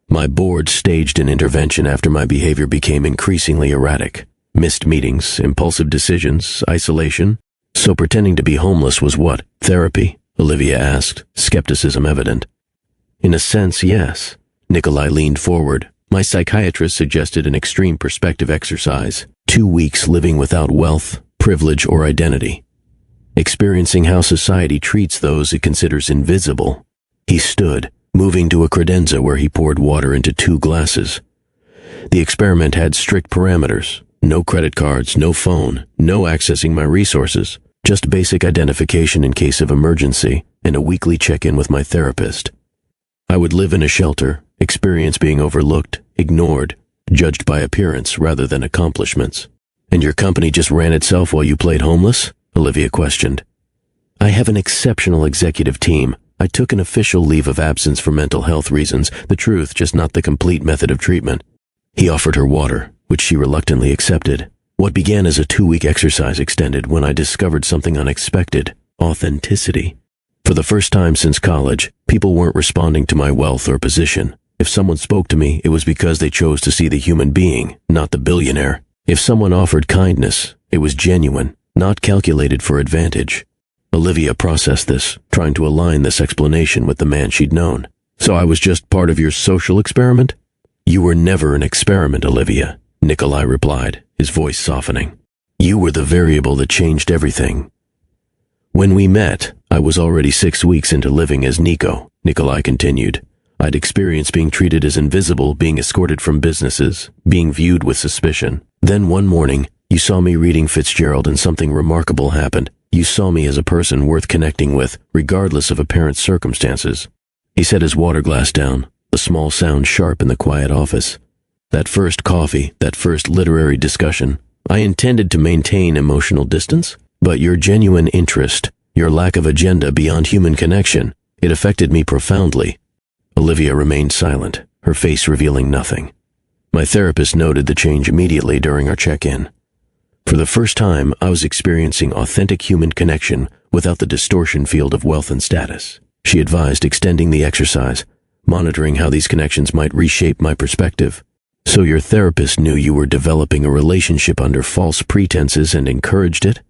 My board staged an intervention after my behavior became increasingly erratic. Missed meetings, impulsive decisions, isolation. So pretending to be homeless was what? Therapy? Olivia asked, skepticism evident. In a sense, yes. Nikolai leaned forward. My psychiatrist suggested an extreme perspective exercise. 2 weeks living without wealth, privilege, or identity. Experiencing how society treats those it considers invisible. He stood, moving to a credenza where he poured water into 2 glasses. The experiment had strict parameters. No credit cards, no phone, no accessing my resources. Just basic identification in case of emergency, and a weekly check-in with my therapist. I would live in a shelter, experience being overlooked, ignored, judged by appearance rather than accomplishments. And your company just ran itself while you played homeless? Olivia questioned. I have an exceptional executive team. I took an official leave of absence for mental health reasons, the truth, just not the complete method of treatment. He offered her water, which she reluctantly accepted. What began as a 2-week exercise extended when I discovered something unexpected: authenticity. For the first time since college, people weren't responding to my wealth or position. If someone spoke to me, it was because they chose to see the human being, not the billionaire. If someone offered kindness, it was genuine, not calculated for advantage. Olivia processed this, trying to align this explanation with the man she'd known. So I was just part of your social experiment? You were never an experiment, Olivia, Nikolai replied, his voice softening. You were the variable that changed everything. When we met, I was already 6 weeks into living as Nico, Nikolai continued. I'd experienced being treated as invisible, being escorted from businesses, being viewed with suspicion. Then one morning, you saw me reading Fitzgerald and something remarkable happened. You saw me as a person worth connecting with, regardless of apparent circumstances. He set his water glass down, a small sound sharp in the quiet office. That first coffee, that first literary discussion, I intended to maintain emotional distance, but your genuine interest, your lack of agenda beyond human connection, it affected me profoundly. Olivia remained silent, her face revealing nothing. My therapist noted the change immediately during our check-in. For the first time, I was experiencing authentic human connection without the distortion field of wealth and status. She advised extending the exercise, monitoring how these connections might reshape my perspective. So your therapist knew you were developing a relationship under false pretenses and encouraged it?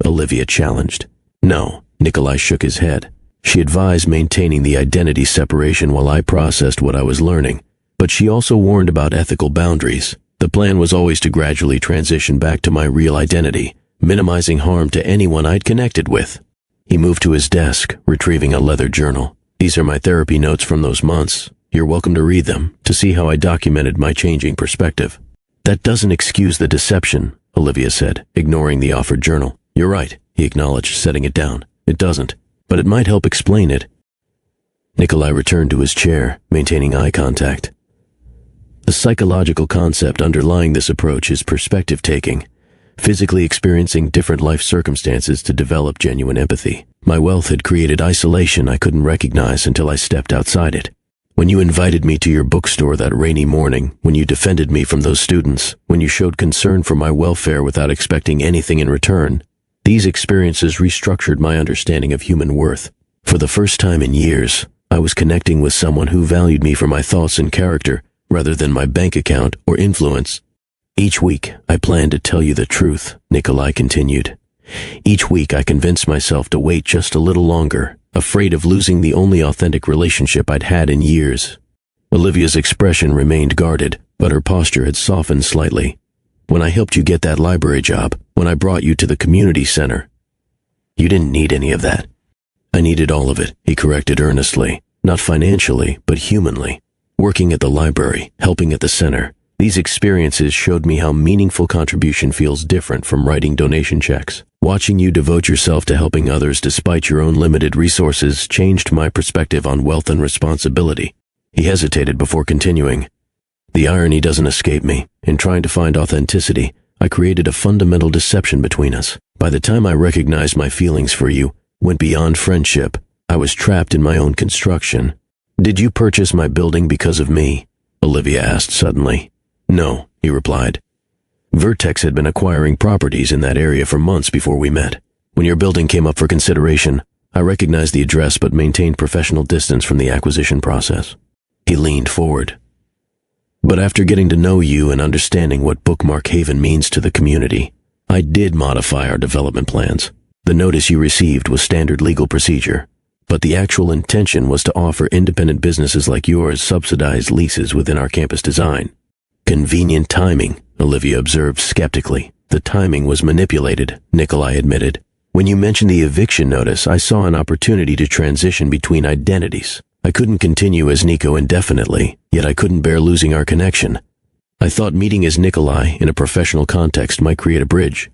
Olivia challenged. No, Nikolai shook his head. She advised maintaining the identity separation while I processed what I was learning, but she also warned about ethical boundaries. The plan was always to gradually transition back to my real identity, minimizing harm to anyone I'd connected with. He moved to his desk, retrieving a leather journal. These are my therapy notes from those months. You're welcome to read them, to see how I documented my changing perspective. That doesn't excuse the deception, Olivia said, ignoring the offered journal. You're right, he acknowledged, setting it down. It doesn't, but it might help explain it. Nikolai returned to his chair, maintaining eye contact. The psychological concept underlying this approach is perspective-taking, physically experiencing different life circumstances to develop genuine empathy. My wealth had created isolation I couldn't recognize until I stepped outside it. When you invited me to your bookstore that rainy morning, when you defended me from those students, when you showed concern for my welfare without expecting anything in return, these experiences restructured my understanding of human worth. For the first time in years, I was connecting with someone who valued me for my thoughts and character, rather than my bank account or influence. Each week, I planned to tell you the truth, Nikolai continued. Each week, I convinced myself to wait just a little longer, afraid of losing the only authentic relationship I'd had in years. Olivia's expression remained guarded, but her posture had softened slightly. When I helped you get that library job, when I brought you to the community center, you didn't need any of that. I needed all of it, he corrected earnestly, not financially, but humanly. Working at the library, helping at the center, these experiences showed me how meaningful contribution feels different from writing donation checks. Watching you devote yourself to helping others despite your own limited resources changed my perspective on wealth and responsibility. He hesitated before continuing. The irony doesn't escape me. In trying to find authenticity, I created a fundamental deception between us. By the time I recognized my feelings for you, went beyond friendship, I was trapped in my own construction. Did you purchase my building because of me? Olivia asked suddenly. No, he replied. Vertex had been acquiring properties in that area for months before we met. When your building came up for consideration, I recognized the address but maintained professional distance from the acquisition process. He leaned forward. But after getting to know you and understanding what Bookmark Haven means to the community, I did modify our development plans. The notice you received was standard legal procedure. but the actual intention was to offer independent businesses like yours subsidized leases within our campus design. Convenient timing, Olivia observed skeptically. The timing was manipulated, Nikolai admitted. When you mentioned the eviction notice, I saw an opportunity to transition between identities. I couldn't continue as Nico indefinitely, yet I couldn't bear losing our connection. I thought meeting as Nikolai in a professional context might create a bridge.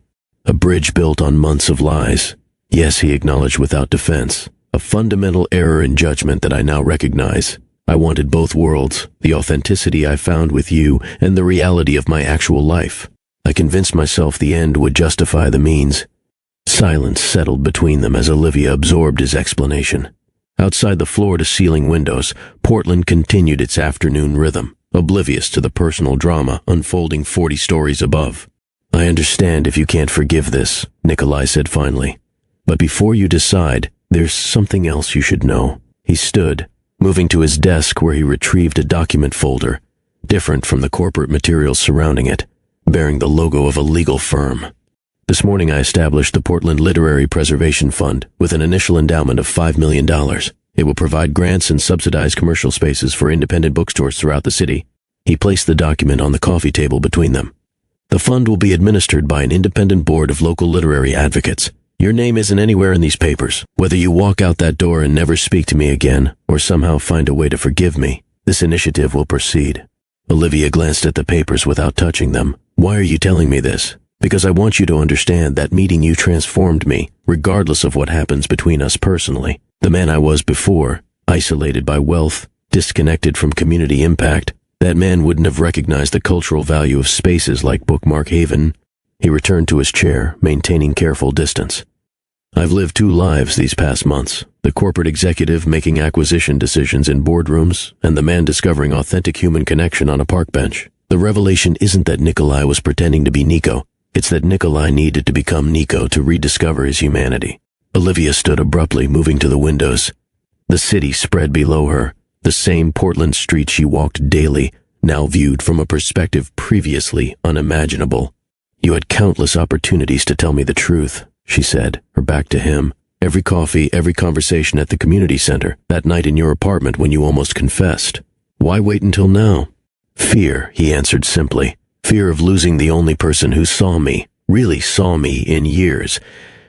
A bridge built on months of lies. Yes, he acknowledged without defense. A fundamental error in judgment that I now recognize. I wanted both worlds, the authenticity I found with you and the reality of my actual life. I convinced myself the end would justify the means. Silence settled between them as Olivia absorbed his explanation. Outside the floor-to-ceiling windows, Portland continued its afternoon rhythm, oblivious to the personal drama unfolding 40 stories above. I understand if you can't forgive this, Nikolai said finally. But before you decide, there's something else you should know. He stood, moving to his desk where he retrieved a document folder, different from the corporate materials surrounding it, bearing the logo of a legal firm. This morning I established the Portland Literary Preservation Fund with an initial endowment of $5 million. It will provide grants and subsidize commercial spaces for independent bookstores throughout the city. He placed the document on the coffee table between them. The fund will be administered by an independent board of local literary advocates. Your name isn't anywhere in these papers. Whether you walk out that door and never speak to me again, or somehow find a way to forgive me, this initiative will proceed. Olivia glanced at the papers without touching them. Why are you telling me this? Because I want you to understand that meeting you transformed me, regardless of what happens between us personally. The man I was before, isolated by wealth, disconnected from community impact, that man wouldn't have recognized the cultural value of spaces like Bookmark Haven. He returned to his chair, maintaining careful distance. I've lived 2 lives these past months, the corporate executive making acquisition decisions in boardrooms, and the man discovering authentic human connection on a park bench. The revelation isn't that Nikolai was pretending to be Nico. It's that Nikolai needed to become Nico to rediscover his humanity. Olivia stood abruptly, moving to the windows. The city spread below her, the same Portland street she walked daily, now viewed from a perspective previously unimaginable. You had countless opportunities to tell me the truth, she said, her back to him. Every coffee, every conversation at the community center, that night in your apartment when you almost confessed. Why wait until now? Fear, he answered simply. Fear of losing the only person who saw me, really saw me in years.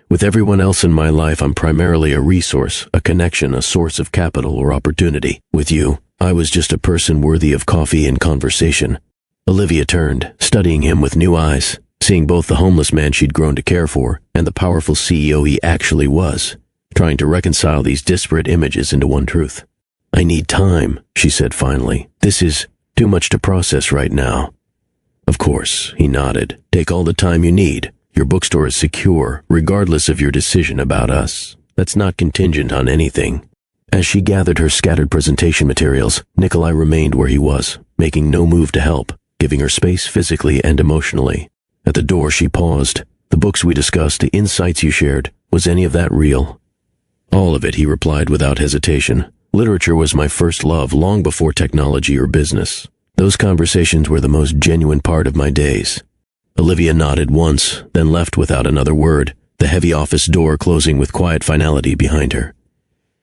With everyone else in my life, I'm primarily a resource, a connection, a source of capital or opportunity. With you, I was just a person worthy of coffee and conversation. Olivia turned, studying him with new eyes, seeing both the homeless man she'd grown to care for and the powerful CEO he actually was, trying to reconcile these disparate images into one truth. I need time, she said finally. This is too much to process right now. Of course, he nodded. Take all the time you need. Your bookstore is secure, regardless of your decision about us. That's not contingent on anything. As she gathered her scattered presentation materials, Nikolai remained where he was, making no move to help, giving her space physically and emotionally. At the door, she paused. The books we discussed, the insights you shared, was any of that real? All of it, he replied without hesitation. Literature was my first love long before technology or business. Those conversations were the most genuine part of my days. Olivia nodded once, then left without another word, the heavy office door closing with quiet finality behind her.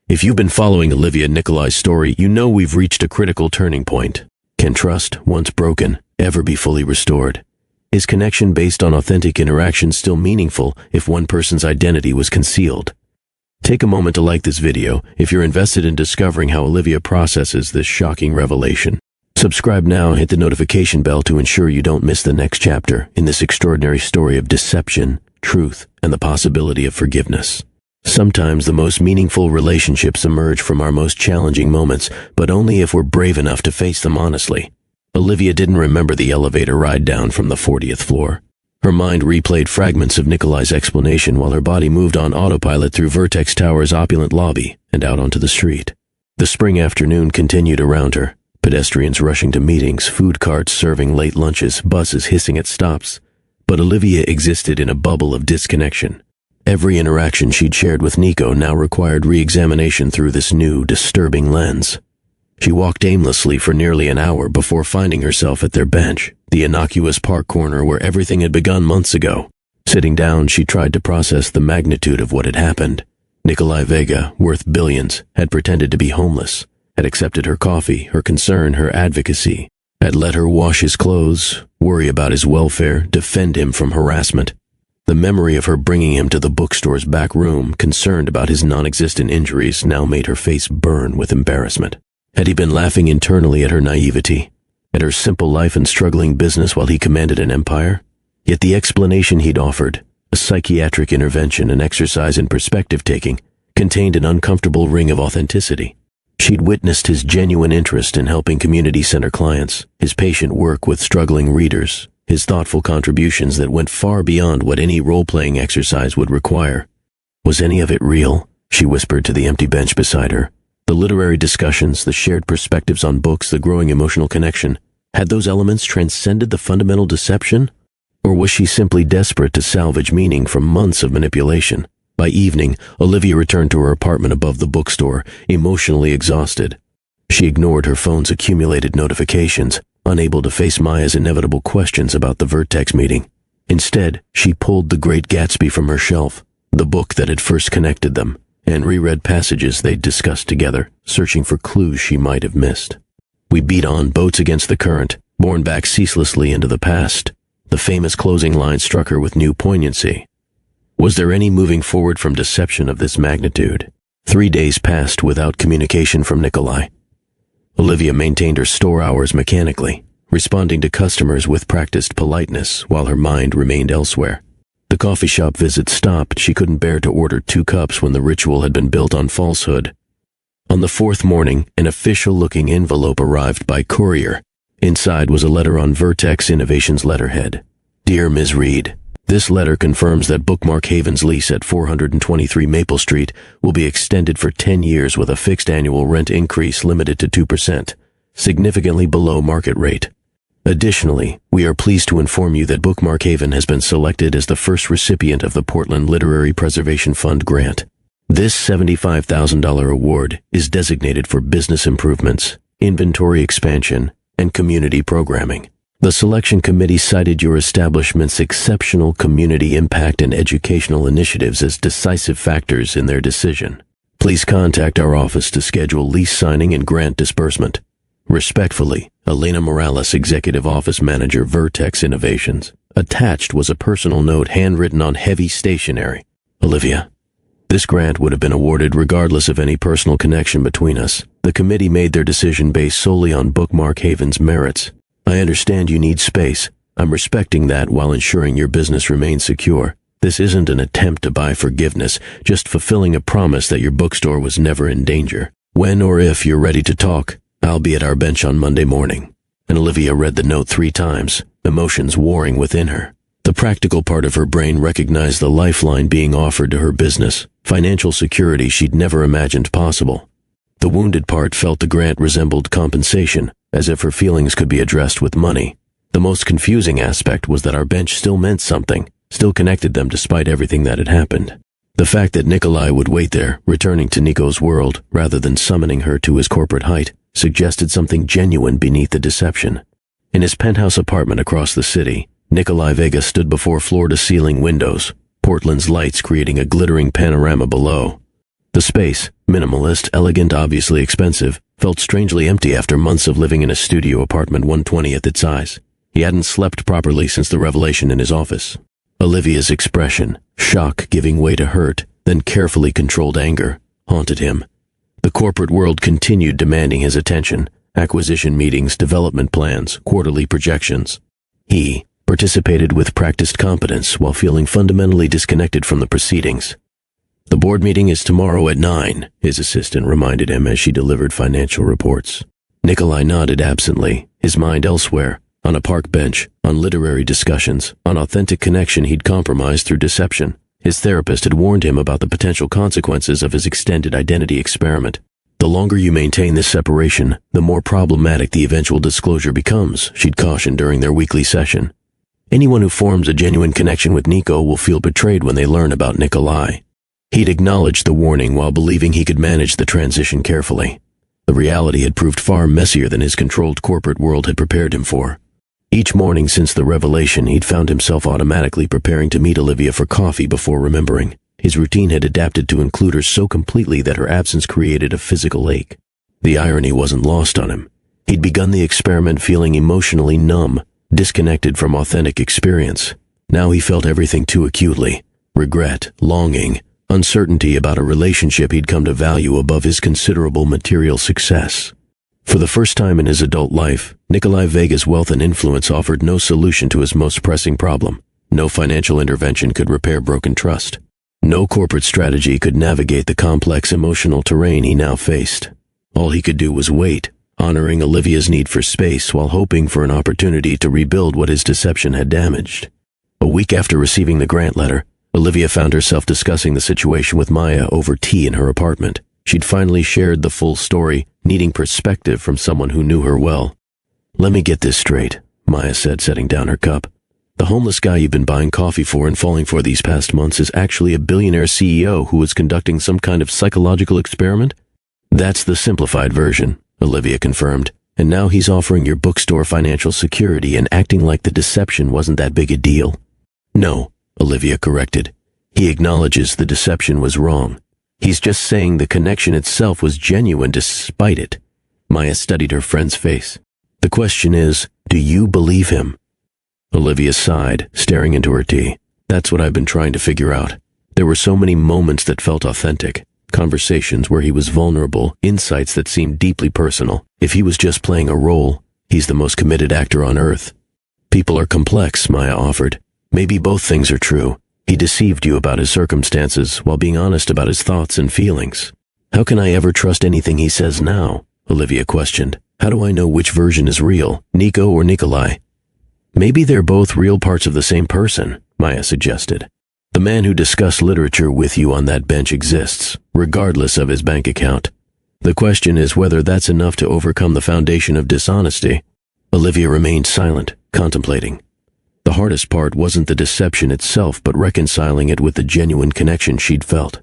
If you've been following Olivia and Nikolai's story, you know we've reached a critical turning point. Can trust, once broken, ever be fully restored? Is connection based on authentic interaction still meaningful if one person's identity was concealed? Take a moment to like this video if you're invested in discovering how Olivia processes this shocking revelation. Subscribe now and hit the notification bell to ensure you don't miss the next chapter in this extraordinary story of deception, truth, and the possibility of forgiveness. Sometimes the most meaningful relationships emerge from our most challenging moments, but only if we're brave enough to face them honestly. Olivia didn't remember the elevator ride down from the 40th floor. Her mind replayed fragments of Nikolai's explanation while her body moved on autopilot through Vertex Tower's opulent lobby and out onto the street. The spring afternoon continued around her. Pedestrians rushing to meetings, food carts serving late lunches, buses hissing at stops. But Olivia existed in a bubble of disconnection. Every interaction she'd shared with Nico now required re-examination through this new, disturbing lens. She walked aimlessly for nearly an hour before finding herself at their bench, the innocuous park corner where everything had begun months ago. Sitting down, she tried to process the magnitude of what had happened. Nikolai Vega, worth billions, had pretended to be homeless, had accepted her coffee, her concern, her advocacy, had let her wash his clothes, worry about his welfare, defend him from harassment. The memory of her bringing him to the bookstore's back room, concerned about his non-existent injuries, now made her face burn with embarrassment. Had he been laughing internally at her naivety, at her simple life and struggling business while he commanded an empire? Yet the explanation he'd offered, a psychiatric intervention, an exercise in perspective-taking, contained an uncomfortable ring of authenticity. She'd witnessed his genuine interest in helping community center clients, his patient work with struggling readers, his thoughtful contributions that went far beyond what any role-playing exercise would require. Was any of it real? She whispered to the empty bench beside her. The literary discussions, the shared perspectives on books, the growing emotional connection, had those elements transcended the fundamental deception? Or was she simply desperate to salvage meaning from months of manipulation? By evening, Olivia returned to her apartment above the bookstore, emotionally exhausted. She ignored her phone's accumulated notifications, unable to face Maya's inevitable questions about the Vertex meeting. Instead, she pulled The Great Gatsby from her shelf, the book that had first connected them, and reread passages they'd discussed together, searching for clues she might have missed. We beat on, boats against the current, borne back ceaselessly into the past. The famous closing line struck her with new poignancy. Was there any moving forward from deception of this magnitude? 3 days passed without communication from Nikolai. Olivia maintained her store hours mechanically, responding to customers with practiced politeness while her mind remained elsewhere. The coffee shop visits stopped. She couldn't bear to order 2 cups when the ritual had been built on falsehood. On the 4th morning, an official-looking envelope arrived by courier. Inside was a letter on Vertex Innovations' letterhead. Dear Ms. Reed, this letter confirms that Bookmark Haven's lease at 423 Maple Street will be extended for 10 years with a fixed annual rent increase limited to 2%, significantly below market rate. Additionally, we are pleased to inform you that Bookmark Haven has been selected as the first recipient of the Portland Literary Preservation Fund grant. This $75,000 award is designated for business improvements, inventory expansion, and community programming. The selection committee cited your establishment's exceptional community impact and educational initiatives as decisive factors in their decision. Please contact our office to schedule lease signing and grant disbursement. Respectfully, Elena Morales, Executive Office Manager, Vertex Innovations. Attached was a personal note handwritten on heavy stationery. Olivia, this grant would have been awarded regardless of any personal connection between us. The committee made their decision based solely on Bookmark Haven's merits. I understand you need space. I'm respecting that while ensuring your business remains secure. This isn't an attempt to buy forgiveness, just fulfilling a promise that your bookstore was never in danger. When or if you're ready to talk, I'll be at our bench on Monday morning. And Olivia read the note 3 times, emotions warring within her. The practical part of her brain recognized the lifeline being offered to her business, financial security she'd never imagined possible. The wounded part felt the grant resembled compensation, as if her feelings could be addressed with money. The most confusing aspect was that our bench still meant something, still connected them despite everything that had happened. The fact that Nikolai would wait there, returning to Nico's world, rather than summoning her to his corporate height, suggested something genuine beneath the deception. In his penthouse apartment across the city, Nikolai Vega stood before floor-to-ceiling windows, Portland's lights creating a glittering panorama below. The space, minimalist, elegant, obviously expensive, felt strangely empty after months of living in a studio apartment 1/20th its size. He hadn't slept properly since the revelation in his office. Olivia's expression, shock giving way to hurt, then carefully controlled anger, haunted him. The corporate world continued demanding his attention, acquisition meetings, development plans, quarterly projections. He participated with practiced competence while feeling fundamentally disconnected from the proceedings. The board meeting is tomorrow at 9, his assistant reminded him as she delivered financial reports. Nikolai nodded absently, his mind elsewhere, on a park bench, on literary discussions, on authentic connection he'd compromised through deception. His therapist had warned him about the potential consequences of his extended identity experiment. The longer you maintain this separation, the more problematic the eventual disclosure becomes, she'd cautioned during their weekly session. Anyone who forms a genuine connection with Nico will feel betrayed when they learn about Nikolai. He'd acknowledged the warning while believing he could manage the transition carefully. The reality had proved far messier than his controlled corporate world had prepared him for. Each morning since the revelation, he'd found himself automatically preparing to meet Olivia for coffee before remembering. His routine had adapted to include her so completely that her absence created a physical ache. The irony wasn't lost on him. He'd begun the experiment feeling emotionally numb, disconnected from authentic experience. Now he felt everything too acutely: regret, longing, uncertainty about a relationship he'd come to value above his considerable material success. For the first time in his adult life, Nikolai Vega's wealth and influence offered no solution to his most pressing problem. No financial intervention could repair broken trust. No corporate strategy could navigate the complex emotional terrain he now faced. All he could do was wait, honoring Olivia's need for space while hoping for an opportunity to rebuild what his deception had damaged. A week after receiving the grant letter, Olivia found herself discussing the situation with Maya over tea in her apartment. She'd finally shared the full story, needing perspective from someone who knew her well. "Let me get this straight," Maya said, setting down her cup. "The homeless guy you've been buying coffee for and falling for these past months is actually a billionaire CEO who was conducting some kind of psychological experiment?" "That's the simplified version," Olivia confirmed. "And now he's offering your bookstore financial security and acting like the deception wasn't that big a deal." "No," Olivia corrected. "He acknowledges the deception was wrong. He's just saying the connection itself was genuine despite it." Maya studied her friend's face. "The question is, do you believe him?" Olivia sighed, staring into her tea. "That's what I've been trying to figure out. There were so many moments that felt authentic. Conversations where he was vulnerable, insights that seemed deeply personal. If he was just playing a role, he's the most committed actor on earth." "People are complex," Maya offered. "Maybe both things are true. He deceived you about his circumstances while being honest about his thoughts and feelings." "How can I ever trust anything he says now?" Olivia questioned. "How do I know which version is real, Nico or Nikolai?" "Maybe they're both real parts of the same person," Maya suggested. "The man who discussed literature with you on that bench exists, regardless of his bank account. The question is whether that's enough to overcome the foundation of dishonesty." Olivia remained silent, contemplating. The hardest part wasn't the deception itself, but reconciling it with the genuine connection she'd felt.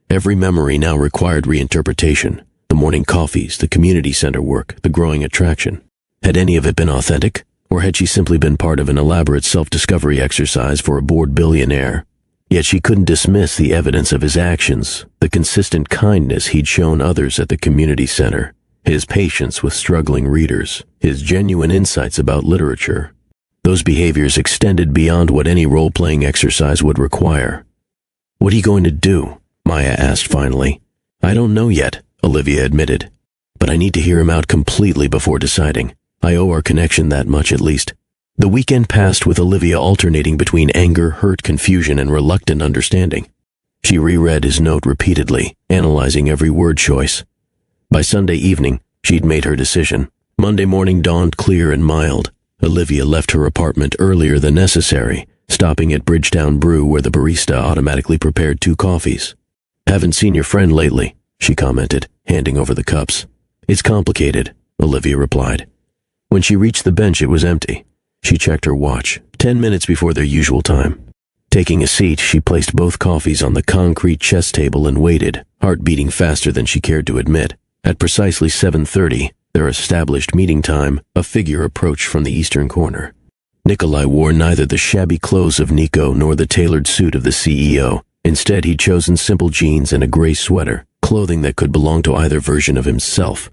Every memory now required reinterpretation: the morning coffees, the community center work, the growing attraction. Had any of it been authentic, or had she simply been part of an elaborate self-discovery exercise for a bored billionaire? Yet she couldn't dismiss the evidence of his actions, the consistent kindness he'd shown others at the community center, his patience with struggling readers, his genuine insights about literature. Those behaviors extended beyond what any role-playing exercise would require. "What are you going to do?" Maya asked finally. "I don't know yet," Olivia admitted. "But I need to hear him out completely before deciding. I owe our connection that much at least." The weekend passed with Olivia alternating between anger, hurt, confusion, and reluctant understanding. She reread his note repeatedly, analyzing every word choice. By Sunday evening, she'd made her decision. Monday morning dawned clear and mild. Olivia left her apartment earlier than necessary, stopping at Bridgetown Brew where the barista automatically prepared 2 coffees. "Haven't seen your friend lately," she commented, handing over the cups. "It's complicated," Olivia replied. When she reached the bench, it was empty. She checked her watch, 10 minutes before their usual time. Taking a seat, she placed both coffees on the concrete chess table and waited, heart beating faster than she cared to admit. At precisely 7:30, their established meeting time, a figure approached from the eastern corner. Nikolai wore neither the shabby clothes of Nico nor the tailored suit of the CEO. Instead, he'd chosen simple jeans and a gray sweater, clothing that could belong to either version of himself.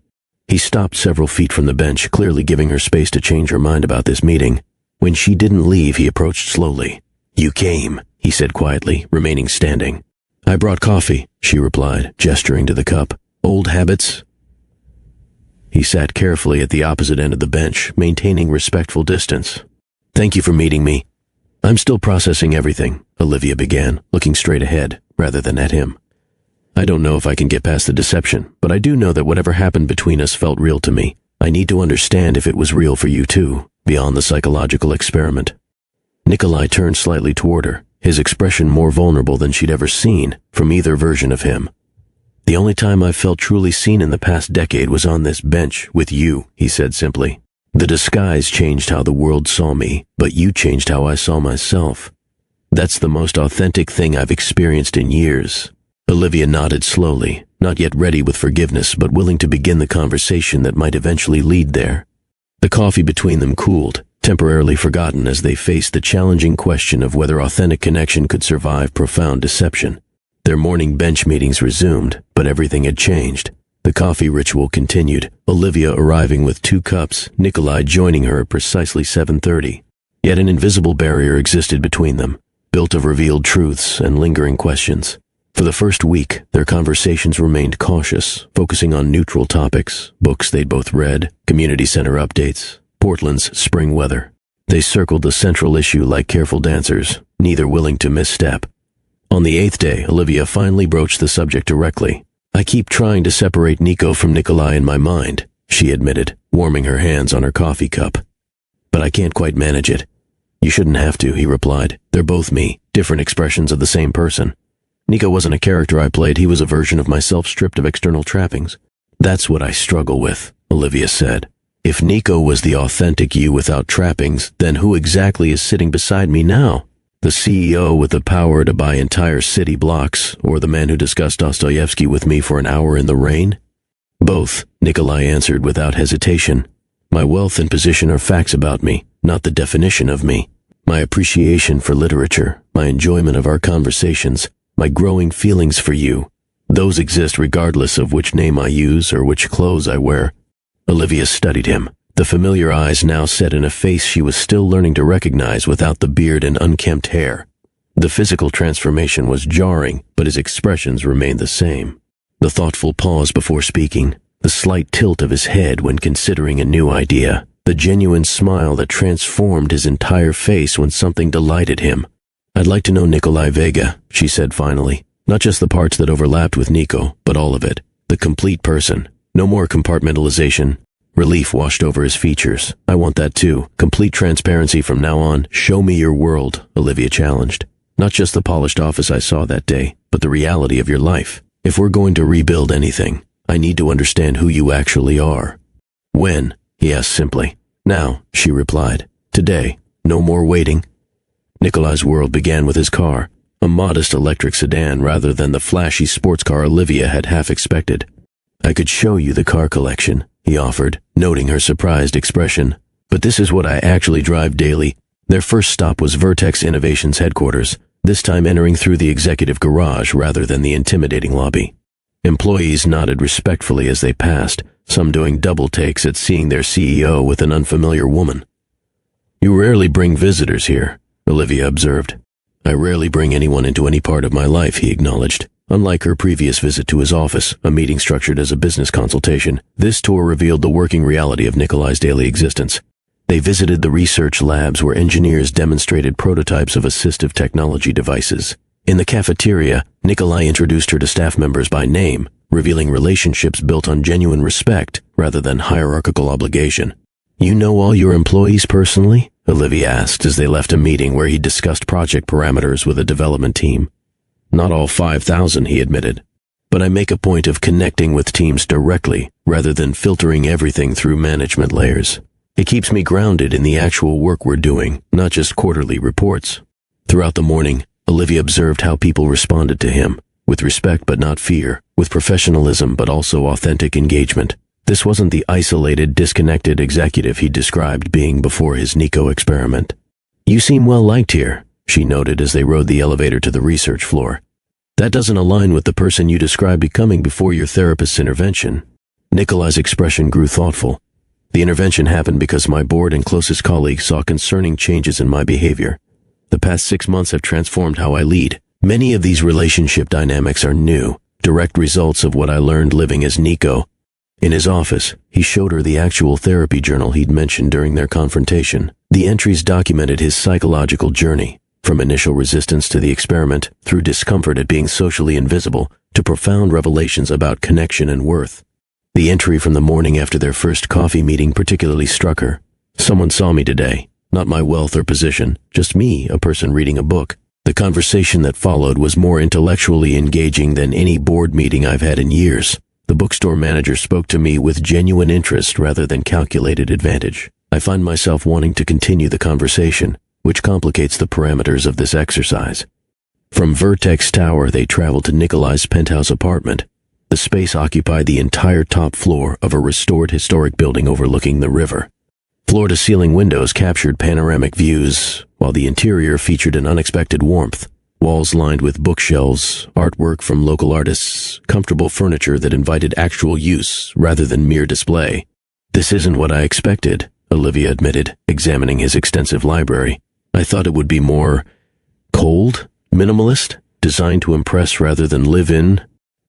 He stopped several feet from the bench, clearly giving her space to change her mind about this meeting. When she didn't leave, he approached slowly. "You came," he said quietly, remaining standing. "I brought coffee," she replied, gesturing to the cup. "Old habits?" He sat carefully at the opposite end of the bench, maintaining respectful distance. "Thank you for meeting me." "I'm still processing everything," Olivia began, looking straight ahead, rather than at him. "I don't know if I can get past the deception, but I do know that whatever happened between us felt real to me. I need to understand if it was real for you too, beyond the psychological experiment." Nikolai turned slightly toward her, his expression more vulnerable than she'd ever seen from either version of him. "The only time I've felt truly seen in the past decade was on this bench with you," he said simply. "The disguise changed how the world saw me, but you changed how I saw myself. That's the most authentic thing I've experienced in years." Olivia nodded slowly, not yet ready with forgiveness, but willing to begin the conversation that might eventually lead there. The coffee between them cooled, temporarily forgotten as they faced the challenging question of whether authentic connection could survive profound deception. Their morning bench meetings resumed, but everything had changed. The coffee ritual continued, Olivia arriving with 2 cups, Nikolai joining her at precisely 7:30. Yet an invisible barrier existed between them, built of revealed truths and lingering questions. For the first week, their conversations remained cautious, focusing on neutral topics, books they'd both read, community center updates, Portland's spring weather. They circled the central issue like careful dancers, neither willing to misstep. On the 8th day, Olivia finally broached the subject directly. "I keep trying to separate Nico from Nikolai in my mind," she admitted, warming her hands on her coffee cup. "But I can't quite manage it." "You shouldn't have to," he replied. "They're both me, different expressions of the same person. Nico wasn't a character I played, he was a version of myself stripped of external trappings." "That's what I struggle with," Olivia said. "If Nico was the authentic you without trappings, then who exactly is sitting beside me now? The CEO with the power to buy entire city blocks, or the man who discussed Dostoevsky with me for an hour in the rain?" "Both," Nikolai answered without hesitation. "My wealth and position are facts about me, not the definition of me. My appreciation for literature, my enjoyment of our conversations, my growing feelings for you, those exist regardless of which name I use or which clothes I wear." Olivia studied him, the familiar eyes now set in a face she was still learning to recognize without the beard and unkempt hair. The physical transformation was jarring, but his expressions remained the same. The thoughtful pause before speaking, the slight tilt of his head when considering a new idea, the genuine smile that transformed his entire face when something delighted him. "I'd like to know Nikolai Vega," she said finally. "Not just the parts that overlapped with Nico, but all of it. The complete person. No more compartmentalization." Relief washed over his features. "I want that too. Complete transparency from now on. Show me your world," Olivia challenged. "Not just the polished office I saw that day, but the reality of your life. If we're going to rebuild anything, I need to understand who you actually are." "When?" he asked simply. "Now," she replied. "Today. No more waiting." Nikolai's world began with his car, a modest electric sedan rather than the flashy sports car Olivia had half expected. "I could show you the car collection," he offered, noting her surprised expression. "But this is what I actually drive daily." Their first stop was Vertex Innovations headquarters, this time entering through the executive garage rather than the intimidating lobby. Employees nodded respectfully as they passed, some doing double takes at seeing their CEO with an unfamiliar woman. "You rarely bring visitors here," Olivia observed. "I rarely bring anyone into any part of my life," he acknowledged. Unlike her previous visit to his office, a meeting structured as a business consultation, this tour revealed the working reality of Nikolai's daily existence. They visited the research labs where engineers demonstrated prototypes of assistive technology devices. In the cafeteria, Nikolai introduced her to staff members by name, revealing relationships built on genuine respect rather than hierarchical obligation. "You know all your employees personally?" Olivia asked as they left a meeting where he discussed project parameters with a development team. "Not all 5,000, he admitted. "But I make a point of connecting with teams directly, rather than filtering everything through management layers. It keeps me grounded in the actual work we're doing, not just quarterly reports." Throughout the morning, Olivia observed how people responded to him, with respect but not fear, with professionalism but also authentic engagement. This wasn't the isolated, disconnected executive he described being before his Nico experiment. "You seem well liked here," she noted as they rode the elevator to the research floor. "That doesn't align with the person you described becoming before your therapist's intervention." Nikolai's expression grew thoughtful. "The intervention happened because my board and closest colleagues saw concerning changes in my behavior. The past 6 months have transformed how I lead. Many of these relationship dynamics are new, direct results of what I learned living as Nico." In his office, he showed her the actual therapy journal he'd mentioned during their confrontation. The entries documented his psychological journey, from initial resistance to the experiment, through discomfort at being socially invisible, to profound revelations about connection and worth. The entry from the morning after their first coffee meeting particularly struck her. "Someone saw me today. Not my wealth or position, just me, a person reading a book." The conversation that followed was more intellectually engaging than any board meeting I've had in years. The bookstore manager spoke to me with genuine interest rather than calculated advantage. I find myself wanting to continue the conversation, which complicates the parameters of this exercise. From Vertex Tower, they traveled to Nikolai's penthouse apartment. The space occupied the entire top floor of a restored historic building overlooking the river. Floor-to-ceiling windows captured panoramic views, while the interior featured an unexpected warmth. Walls lined with bookshelves, artwork from local artists, comfortable furniture that invited actual use rather than mere display. "This isn't what I expected," Olivia admitted, examining his extensive library. "I thought it would be more cold, minimalist, designed to impress rather than live in,"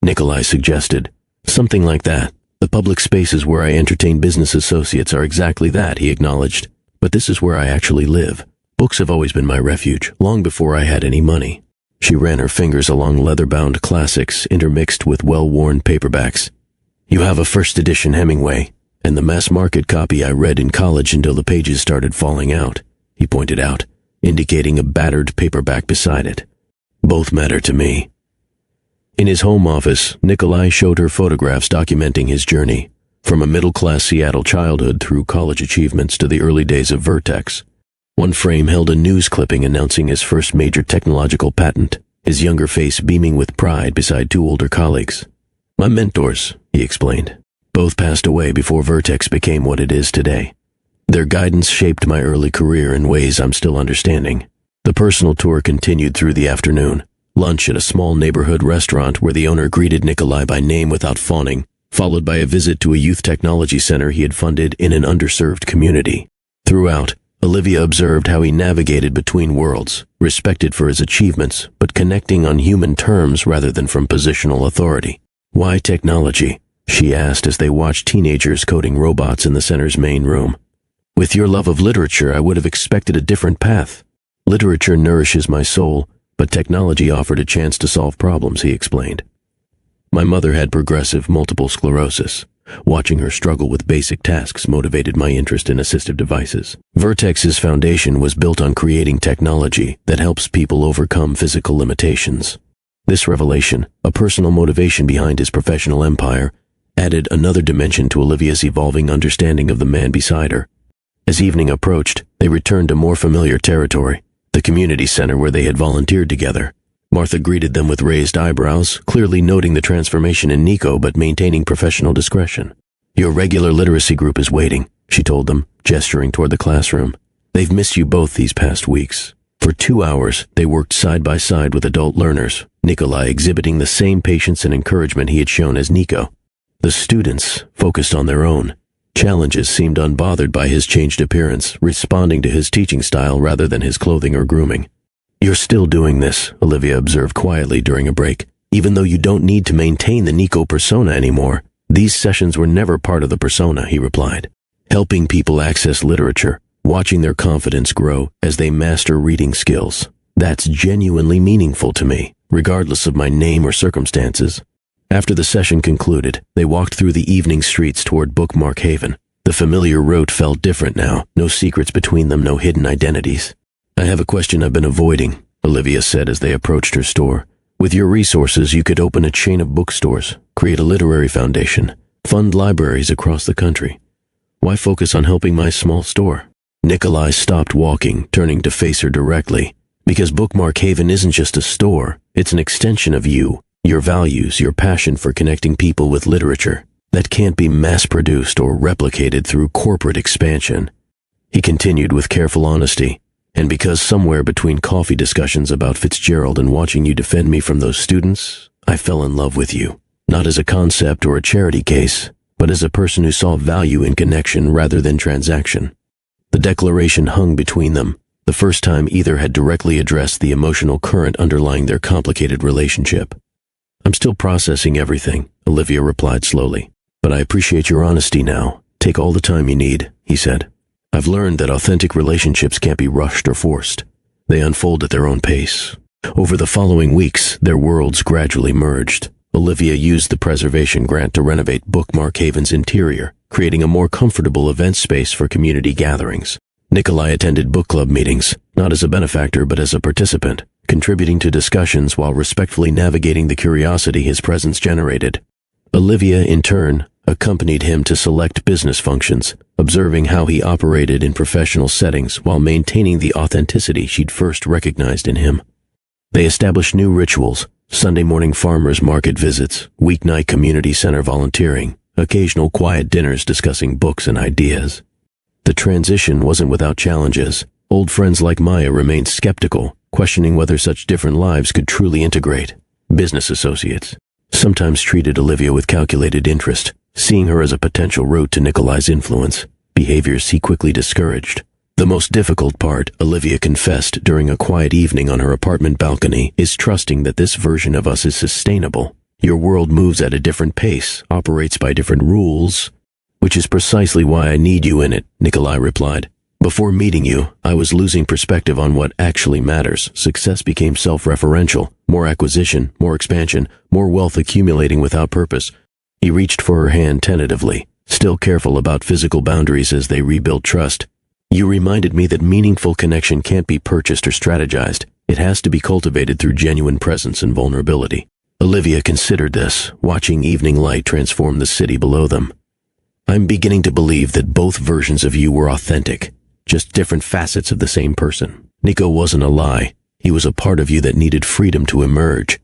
Nikolai suggested. "Something like that. The public spaces where I entertain business associates are exactly that," he acknowledged. "But this is where I actually live. Books have always been my refuge, long before I had any money." She ran her fingers along leather-bound classics intermixed with well-worn paperbacks. "You have a first-edition Hemingway, and the mass-market copy I read in college until the pages started falling out," he pointed out, indicating a battered paperback beside it. "Both matter to me." In his home office, Nikolai showed her photographs documenting his journey, from a middle-class Seattle childhood through college achievements to the early days of Vertex. One frame held a news clipping announcing his first major technological patent, his younger face beaming with pride beside two older colleagues. "My mentors," he explained. "Both passed away before Vertex became what it is today. Their guidance shaped my early career in ways I'm still understanding." The personal tour continued through the afternoon. Lunch at a small neighborhood restaurant where the owner greeted Nikolai by name without fawning, followed by a visit to a youth technology center he had funded in an underserved community. Throughout, Olivia observed how he navigated between worlds, respected for his achievements, but connecting on human terms rather than from positional authority. "Why technology?" she asked as they watched teenagers coding robots in the center's main room. "With your love of literature, I would have expected a different path. Literature nourishes my soul, but technology offered a chance to solve problems," he explained. "My mother had progressive multiple sclerosis. Watching her struggle with basic tasks motivated my interest in assistive devices. Vertex's foundation was built on creating technology that helps people overcome physical limitations." This revelation, a personal motivation behind his professional empire, added another dimension to Olivia's evolving understanding of the man beside her. As evening approached, they returned to more familiar territory, the community center where they had volunteered together. Martha greeted them with raised eyebrows, clearly noting the transformation in Nico but maintaining professional discretion. "Your regular literacy group is waiting," she told them, gesturing toward the classroom. "They've missed you both these past weeks." For 2 hours, they worked side by side with adult learners, Nikolai exhibiting the same patience and encouragement he had shown as Nico. The students focused on their own challenges, seemed unbothered by his changed appearance, responding to his teaching style rather than his clothing or grooming. "You're still doing this," Olivia observed quietly during a break. "Even though you don't need to maintain the Nico persona anymore, these sessions were never part of the persona," he replied. "Helping people access literature, watching their confidence grow as they master reading skills. That's genuinely meaningful to me, regardless of my name or circumstances." After the session concluded, they walked through the evening streets toward Bookmark Haven. The familiar route felt different now, no secrets between them, no hidden identities. "I have a question I've been avoiding," Olivia said as they approached her store. "With your resources, you could open a chain of bookstores, create a literary foundation, fund libraries across the country. Why focus on helping my small store?" Nikolai stopped walking, turning to face her directly. "Because Bookmark Haven isn't just a store, it's an extension of you, your values, your passion for connecting people with literature. That can't be mass-produced or replicated through corporate expansion." He continued with careful honesty. "And because somewhere between coffee discussions about Fitzgerald and watching you defend me from those students, I fell in love with you. Not as a concept or a charity case, but as a person who saw value in connection rather than transaction." The declaration hung between them, the first time either had directly addressed the emotional current underlying their complicated relationship. "I'm still processing everything," Olivia replied slowly. "But I appreciate your honesty now. Take all the time you need," he said. "I've learned that authentic relationships can't be rushed or forced. They unfold at their own pace." Over the following weeks, their worlds gradually merged. Olivia used the preservation grant to renovate Bookmark Haven's interior, creating a more comfortable event space for community gatherings. Nikolai attended book club meetings, not as a benefactor but as a participant, contributing to discussions while respectfully navigating the curiosity his presence generated. Olivia, in turn, accompanied him to select business functions, observing how he operated in professional settings while maintaining the authenticity she'd first recognized in him. They established new rituals: Sunday morning farmers market visits, weeknight community center volunteering, occasional quiet dinners discussing books and ideas. The transition wasn't without challenges. Old friends like Maya remained skeptical, questioning whether such different lives could truly integrate. Business associates sometimes treated Olivia with calculated interest, seeing her as a potential route to Nikolai's influence, behaviors he quickly discouraged. The most difficult part, Olivia confessed during a quiet evening on her apartment balcony, is trusting that this version of us is sustainable. Your world moves at a different pace, operates by different rules, which is precisely why I need you in it, Nikolai replied. Before meeting you, I was losing perspective on what actually matters. Success became self-referential, more acquisition, more expansion, more wealth accumulating without purpose. He reached for her hand tentatively, still careful about physical boundaries as they rebuilt trust. You reminded me that meaningful connection can't be purchased or strategized. It has to be cultivated through genuine presence and vulnerability. Olivia considered this, watching evening light transform the city below them. I'm beginning to believe that both versions of you were authentic, just different facets of the same person. Nico wasn't a lie. He was a part of you that needed freedom to emerge.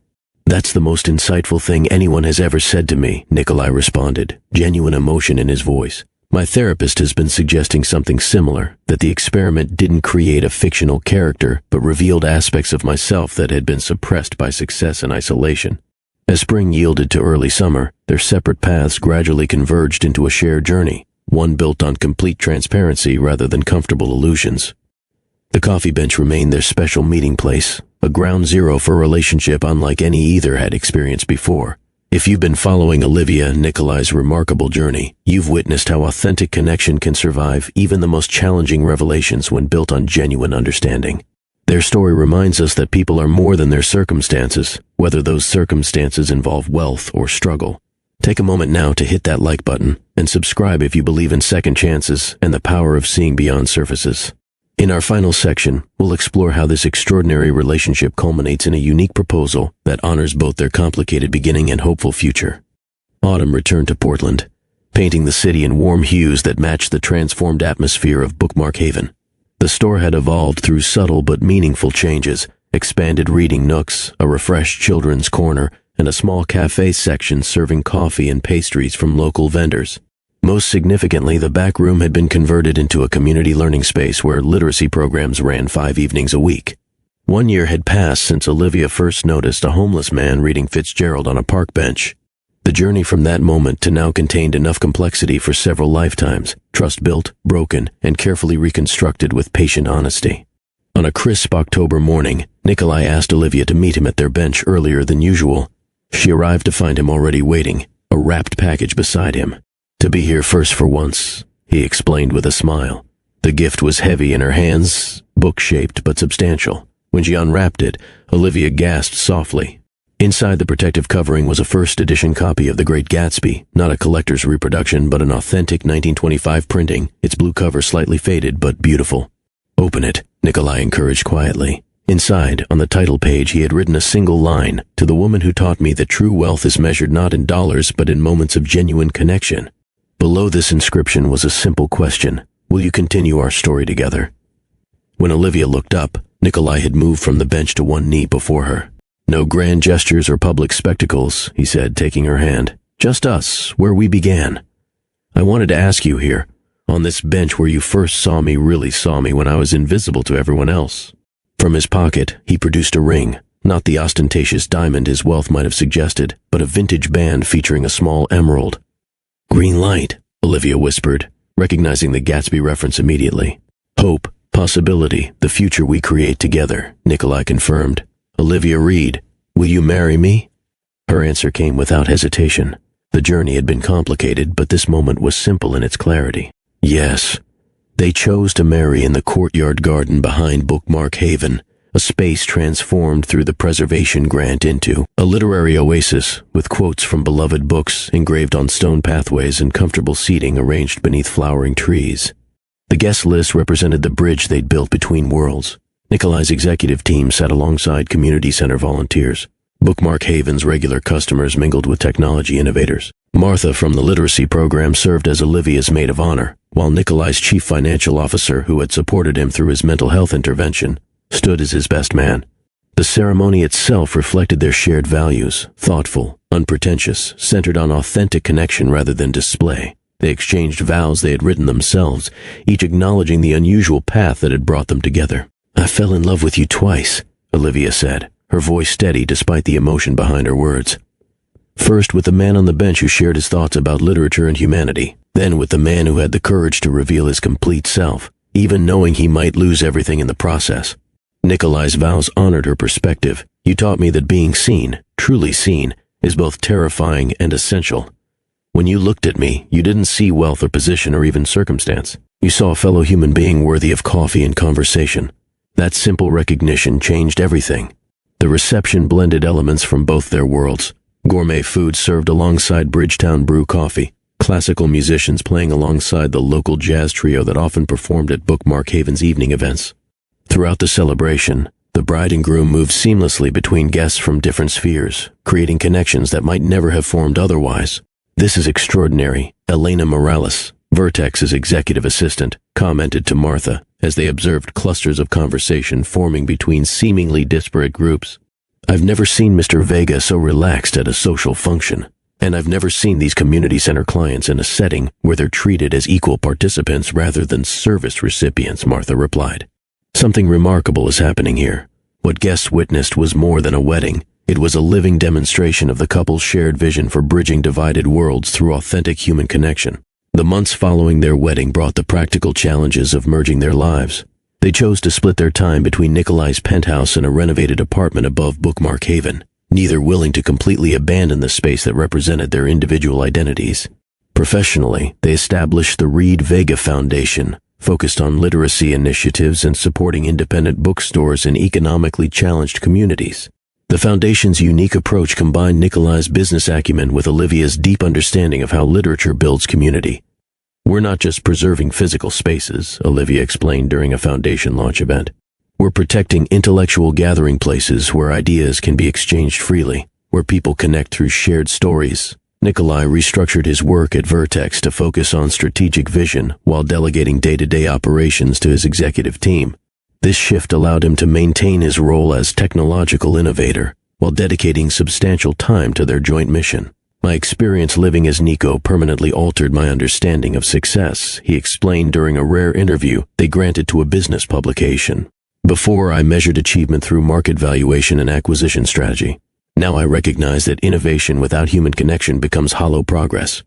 That's the most insightful thing anyone has ever said to me, Nikolai responded, genuine emotion in his voice. My therapist has been suggesting something similar, that the experiment didn't create a fictional character, but revealed aspects of myself that had been suppressed by success and isolation. As spring yielded to early summer, their separate paths gradually converged into a shared journey, one built on complete transparency rather than comfortable illusions. The coffee bench remained their special meeting place, a ground zero for a relationship unlike any either had experienced before. If you've been following Olivia and Nikolai's remarkable journey, you've witnessed how authentic connection can survive even the most challenging revelations when built on genuine understanding. Their story reminds us that people are more than their circumstances, whether those circumstances involve wealth or struggle. Take a moment now to hit that like button and subscribe if you believe in second chances and the power of seeing beyond surfaces. In our final section, we'll explore how this extraordinary relationship culminates in a unique proposal that honors both their complicated beginning and hopeful future. Autumn returned to Portland, painting the city in warm hues that matched the transformed atmosphere of Bookmark Haven. The store had evolved through subtle but meaningful changes, expanded reading nooks, a refreshed children's corner, and a small cafe section serving coffee and pastries from local vendors. Most significantly, the back room had been converted into a community learning space where literacy programs ran 5 evenings a week. 1 year had passed since Olivia first noticed a homeless man reading Fitzgerald on a park bench. The journey from that moment to now contained enough complexity for several lifetimes, trust built, broken, and carefully reconstructed with patient honesty. On a crisp October morning, Nikolai asked Olivia to meet him at their bench earlier than usual. She arrived to find him already waiting, a wrapped package beside him. To be here first for once, he explained with a smile. The gift was heavy in her hands, book-shaped but substantial. When she unwrapped it, Olivia gasped softly. Inside the protective covering was a first-edition copy of The Great Gatsby, not a collector's reproduction but an authentic 1925 printing, its blue cover slightly faded but beautiful. Open it, Nikolai encouraged quietly. Inside, on the title page, he had written a single line, "To the woman who taught me that true wealth is measured not in dollars but in moments of genuine connection." Below this inscription was a simple question: will you continue our story together? When Olivia looked up, Nikolai had moved from the bench to one knee before her. No grand gestures or public spectacles, he said, taking her hand. Just us, where we began. I wanted to ask you here, on this bench where you first saw me, really saw me when I was invisible to everyone else. From his pocket, he produced a ring, not the ostentatious diamond his wealth might have suggested, but a vintage band featuring a small emerald. Green light, Olivia whispered, recognizing the Gatsby reference immediately. Hope, possibility, the future we create together, Nikolai confirmed. Olivia Reed, will you marry me? Her answer came without hesitation. The journey had been complicated, but this moment was simple in its clarity. Yes. They chose to marry in the courtyard garden behind Bookmark Haven, a space transformed through the preservation grant into a literary oasis with quotes from beloved books engraved on stone pathways and comfortable seating arranged beneath flowering trees. The guest list represented the bridge they'd built between worlds. Nikolai's executive team sat alongside community center volunteers. Bookmark Haven's regular customers mingled with technology innovators. Martha from the literacy program served as Olivia's maid of honor, while Nikolai's chief financial officer, who had supported him through his mental health intervention, stood as his best man. The ceremony itself reflected their shared values, thoughtful, unpretentious, centered on authentic connection rather than display. They exchanged vows they had written themselves, each acknowledging the unusual path that had brought them together. I fell in love with you twice, Olivia said, her voice steady despite the emotion behind her words. First with the man on the bench who shared his thoughts about literature and humanity, then with the man who had the courage to reveal his complete self, even knowing he might lose everything in the process. Nikolai's vows honored her perspective. You taught me that being seen, truly seen, is both terrifying and essential. When you looked at me, you didn't see wealth or position or even circumstance. You saw a fellow human being worthy of coffee and conversation. That simple recognition changed everything. The reception blended elements from both their worlds. Gourmet food served alongside Bridgetown brew coffee, classical musicians playing alongside the local jazz trio that often performed at Bookmark Haven's evening events. Throughout the celebration, the bride and groom moved seamlessly between guests from different spheres, creating connections that might never have formed otherwise. This is extraordinary, Elena Morales, Vertex's executive assistant, commented to Martha as they observed clusters of conversation forming between seemingly disparate groups. I've never seen Mr. Vega so relaxed at a social function, and I've never seen these community center clients in a setting where they're treated as equal participants rather than service recipients, Martha replied. Something remarkable is happening here. What guests witnessed was more than a wedding. It was a living demonstration of the couple's shared vision for bridging divided worlds through authentic human connection. The months following their wedding brought the practical challenges of merging their lives. They chose to split their time between Nikolai's penthouse and a renovated apartment above Bookmark Haven, neither willing to completely abandon the space that represented their individual identities. Professionally, they established the Reed Vega Foundation, focused on literacy initiatives and supporting independent bookstores in economically challenged communities. The foundation's unique approach combined Nikolai's business acumen with Olivia's deep understanding of how literature builds community. We're not just preserving physical spaces, Olivia explained during a foundation launch event. We're protecting intellectual gathering places where ideas can be exchanged freely, where people connect through shared stories. Nikolai restructured his work at Vertex to focus on strategic vision while delegating day-to-day operations to his executive team. This shift allowed him to maintain his role as technological innovator while dedicating substantial time to their joint mission. My experience living as Nico permanently altered my understanding of success, he explained during a rare interview they granted to a business publication. Before, I measured achievement through market valuation and acquisition strategy. Now I recognize that innovation without human connection becomes hollow progress.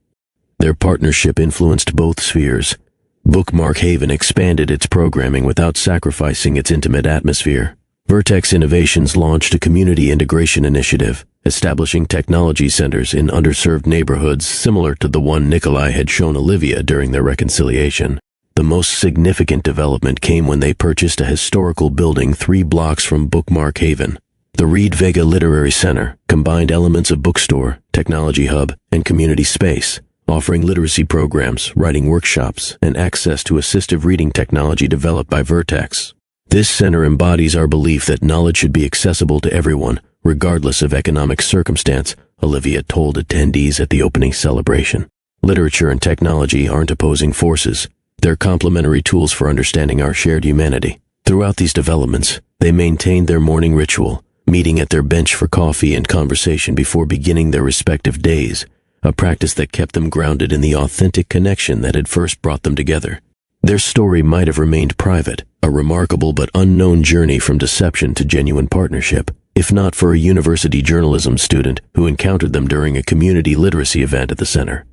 Their partnership influenced both spheres. Bookmark Haven expanded its programming without sacrificing its intimate atmosphere. Vertex Innovations launched a community integration initiative, establishing technology centers in underserved neighborhoods similar to the one Nikolai had shown Olivia during their reconciliation. The most significant development came when they purchased a historical building 3 blocks from Bookmark Haven. The Reed Vega Literary Center combined elements of bookstore, technology hub, and community space, offering literacy programs, writing workshops, and access to assistive reading technology developed by Vertex. This center embodies our belief that knowledge should be accessible to everyone, regardless of economic circumstance, Olivia told attendees at the opening celebration. Literature and technology aren't opposing forces. They're complementary tools for understanding our shared humanity. Throughout these developments, they maintained their morning ritual, meeting at their bench for coffee and conversation before beginning their respective days, a practice that kept them grounded in the authentic connection that had first brought them together. Their story might have remained private, a remarkable but unknown journey from deception to genuine partnership, if not for a university journalism student who encountered them during a community literacy event at the center.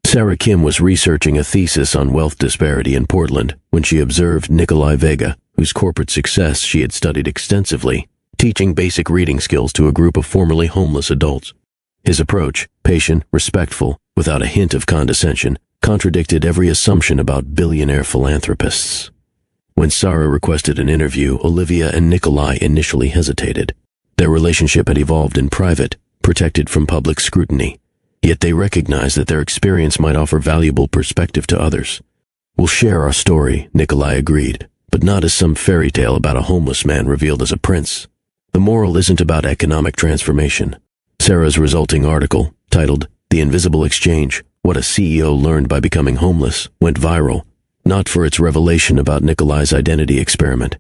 Sarah Kim was researching a thesis on wealth disparity in Portland when she observed Nikolai Vega, whose corporate success she had studied extensively, teaching basic reading skills to a group of formerly homeless adults. His approach, patient, respectful, without a hint of condescension, contradicted every assumption about billionaire philanthropists. When Sarah requested an interview, Olivia and Nikolai initially hesitated. Their relationship had evolved in private, protected from public scrutiny, yet they recognized that their experience might offer valuable perspective to others. We'll share our story, Nikolai agreed, but not as some fairy tale about a homeless man revealed as a prince. The moral isn't about economic transformation. Sarah's resulting article, titled The Invisible Exchange, What a CEO Learned by Becoming Homeless, went viral, not for its revelation about Nikolai's identity experiment,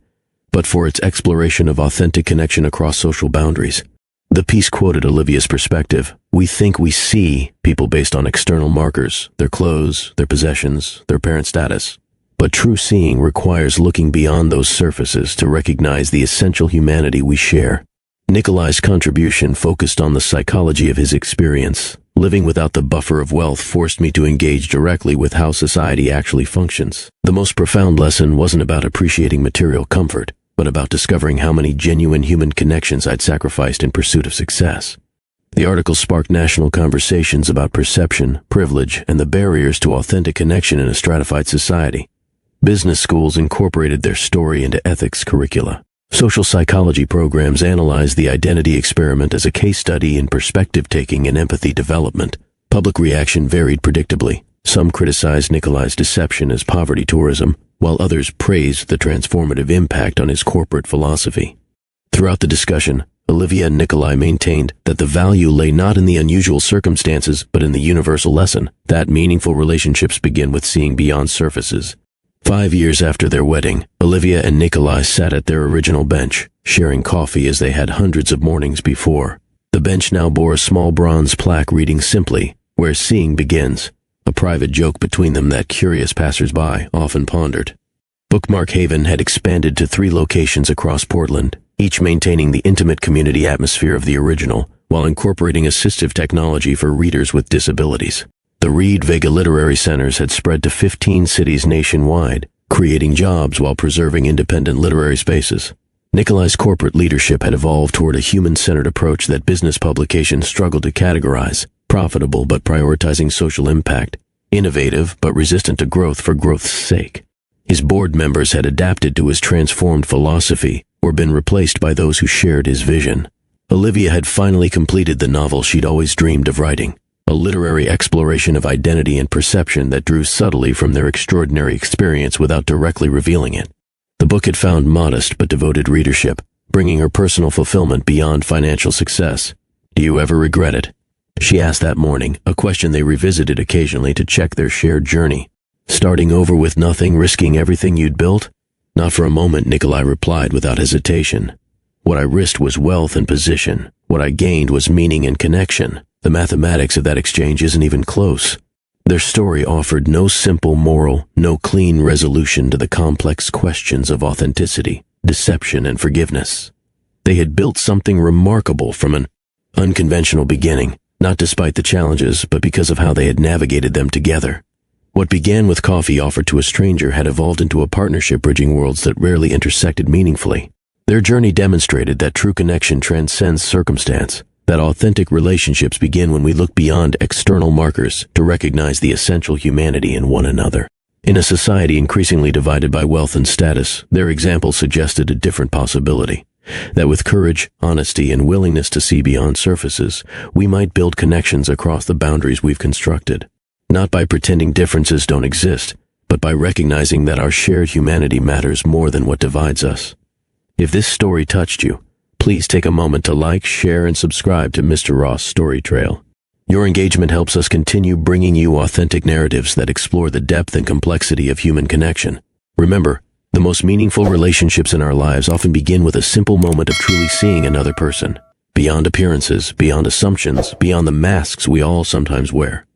but for its exploration of authentic connection across social boundaries. The piece quoted Olivia's perspective. We think we see people based on external markers, their clothes, their possessions, their parent status. But true seeing requires looking beyond those surfaces to recognize the essential humanity we share. Nikolai's contribution focused on the psychology of his experience. Living without the buffer of wealth forced me to engage directly with how society actually functions. The most profound lesson wasn't about appreciating material comfort, but about discovering how many genuine human connections I'd sacrificed in pursuit of success. The article sparked national conversations about perception, privilege, and the barriers to authentic connection in a stratified society. Business schools incorporated their story into ethics curricula. Social psychology programs analyzed the identity experiment as a case study in perspective-taking and empathy development. Public reaction varied predictably. Some criticized Nikolai's deception as poverty tourism, while others praised the transformative impact on his corporate philosophy. Throughout the discussion, Olivia and Nikolai maintained that the value lay not in the unusual circumstances but in the universal lesson, that meaningful relationships begin with seeing beyond surfaces. 5 years after their wedding, Olivia and Nikolai sat at their original bench, sharing coffee as they had hundreds of mornings before. The bench now bore a small bronze plaque reading simply, "Where seeing begins," a private joke between them that curious passers-by often pondered. Bookmark Haven had expanded to 3 locations across Portland, each maintaining the intimate community atmosphere of the original, while incorporating assistive technology for readers with disabilities. The Reed Vega Literary Centers had spread to 15 cities nationwide, creating jobs while preserving independent literary spaces. Nikolai's corporate leadership had evolved toward a human-centered approach that business publications struggled to categorize, profitable but prioritizing social impact, innovative but resistant to growth for growth's sake. His board members had adapted to his transformed philosophy or been replaced by those who shared his vision. Olivia had finally completed the novel she'd always dreamed of writing, a literary exploration of identity and perception that drew subtly from their extraordinary experience without directly revealing it. The book had found modest but devoted readership, bringing her personal fulfillment beyond financial success. "Do you ever regret it?" she asked that morning, a question they revisited occasionally to check their shared journey. "Starting over with nothing, risking everything you'd built?" "Not for a moment," Nikolai replied without hesitation. "What I risked was wealth and position. What I gained was meaning and connection. The mathematics of that exchange isn't even close." Their story offered no simple moral, no clean resolution to the complex questions of authenticity, deception, and forgiveness. They had built something remarkable from an unconventional beginning, not despite the challenges, but because of how they had navigated them together. What began with coffee offered to a stranger had evolved into a partnership bridging worlds that rarely intersected meaningfully. Their journey demonstrated that true connection transcends circumstance, that authentic relationships begin when we look beyond external markers to recognize the essential humanity in one another. In a society increasingly divided by wealth and status, their example suggested a different possibility, that with courage, honesty, and willingness to see beyond surfaces, we might build connections across the boundaries we've constructed. Not by pretending differences don't exist, but by recognizing that our shared humanity matters more than what divides us. If this story touched you, please take a moment to like, share, and subscribe to Mr. Ross' Story Trail. Your engagement helps us continue bringing you authentic narratives that explore the depth and complexity of human connection. Remember, the most meaningful relationships in our lives often begin with a simple moment of truly seeing another person, beyond appearances, beyond assumptions, beyond the masks we all sometimes wear.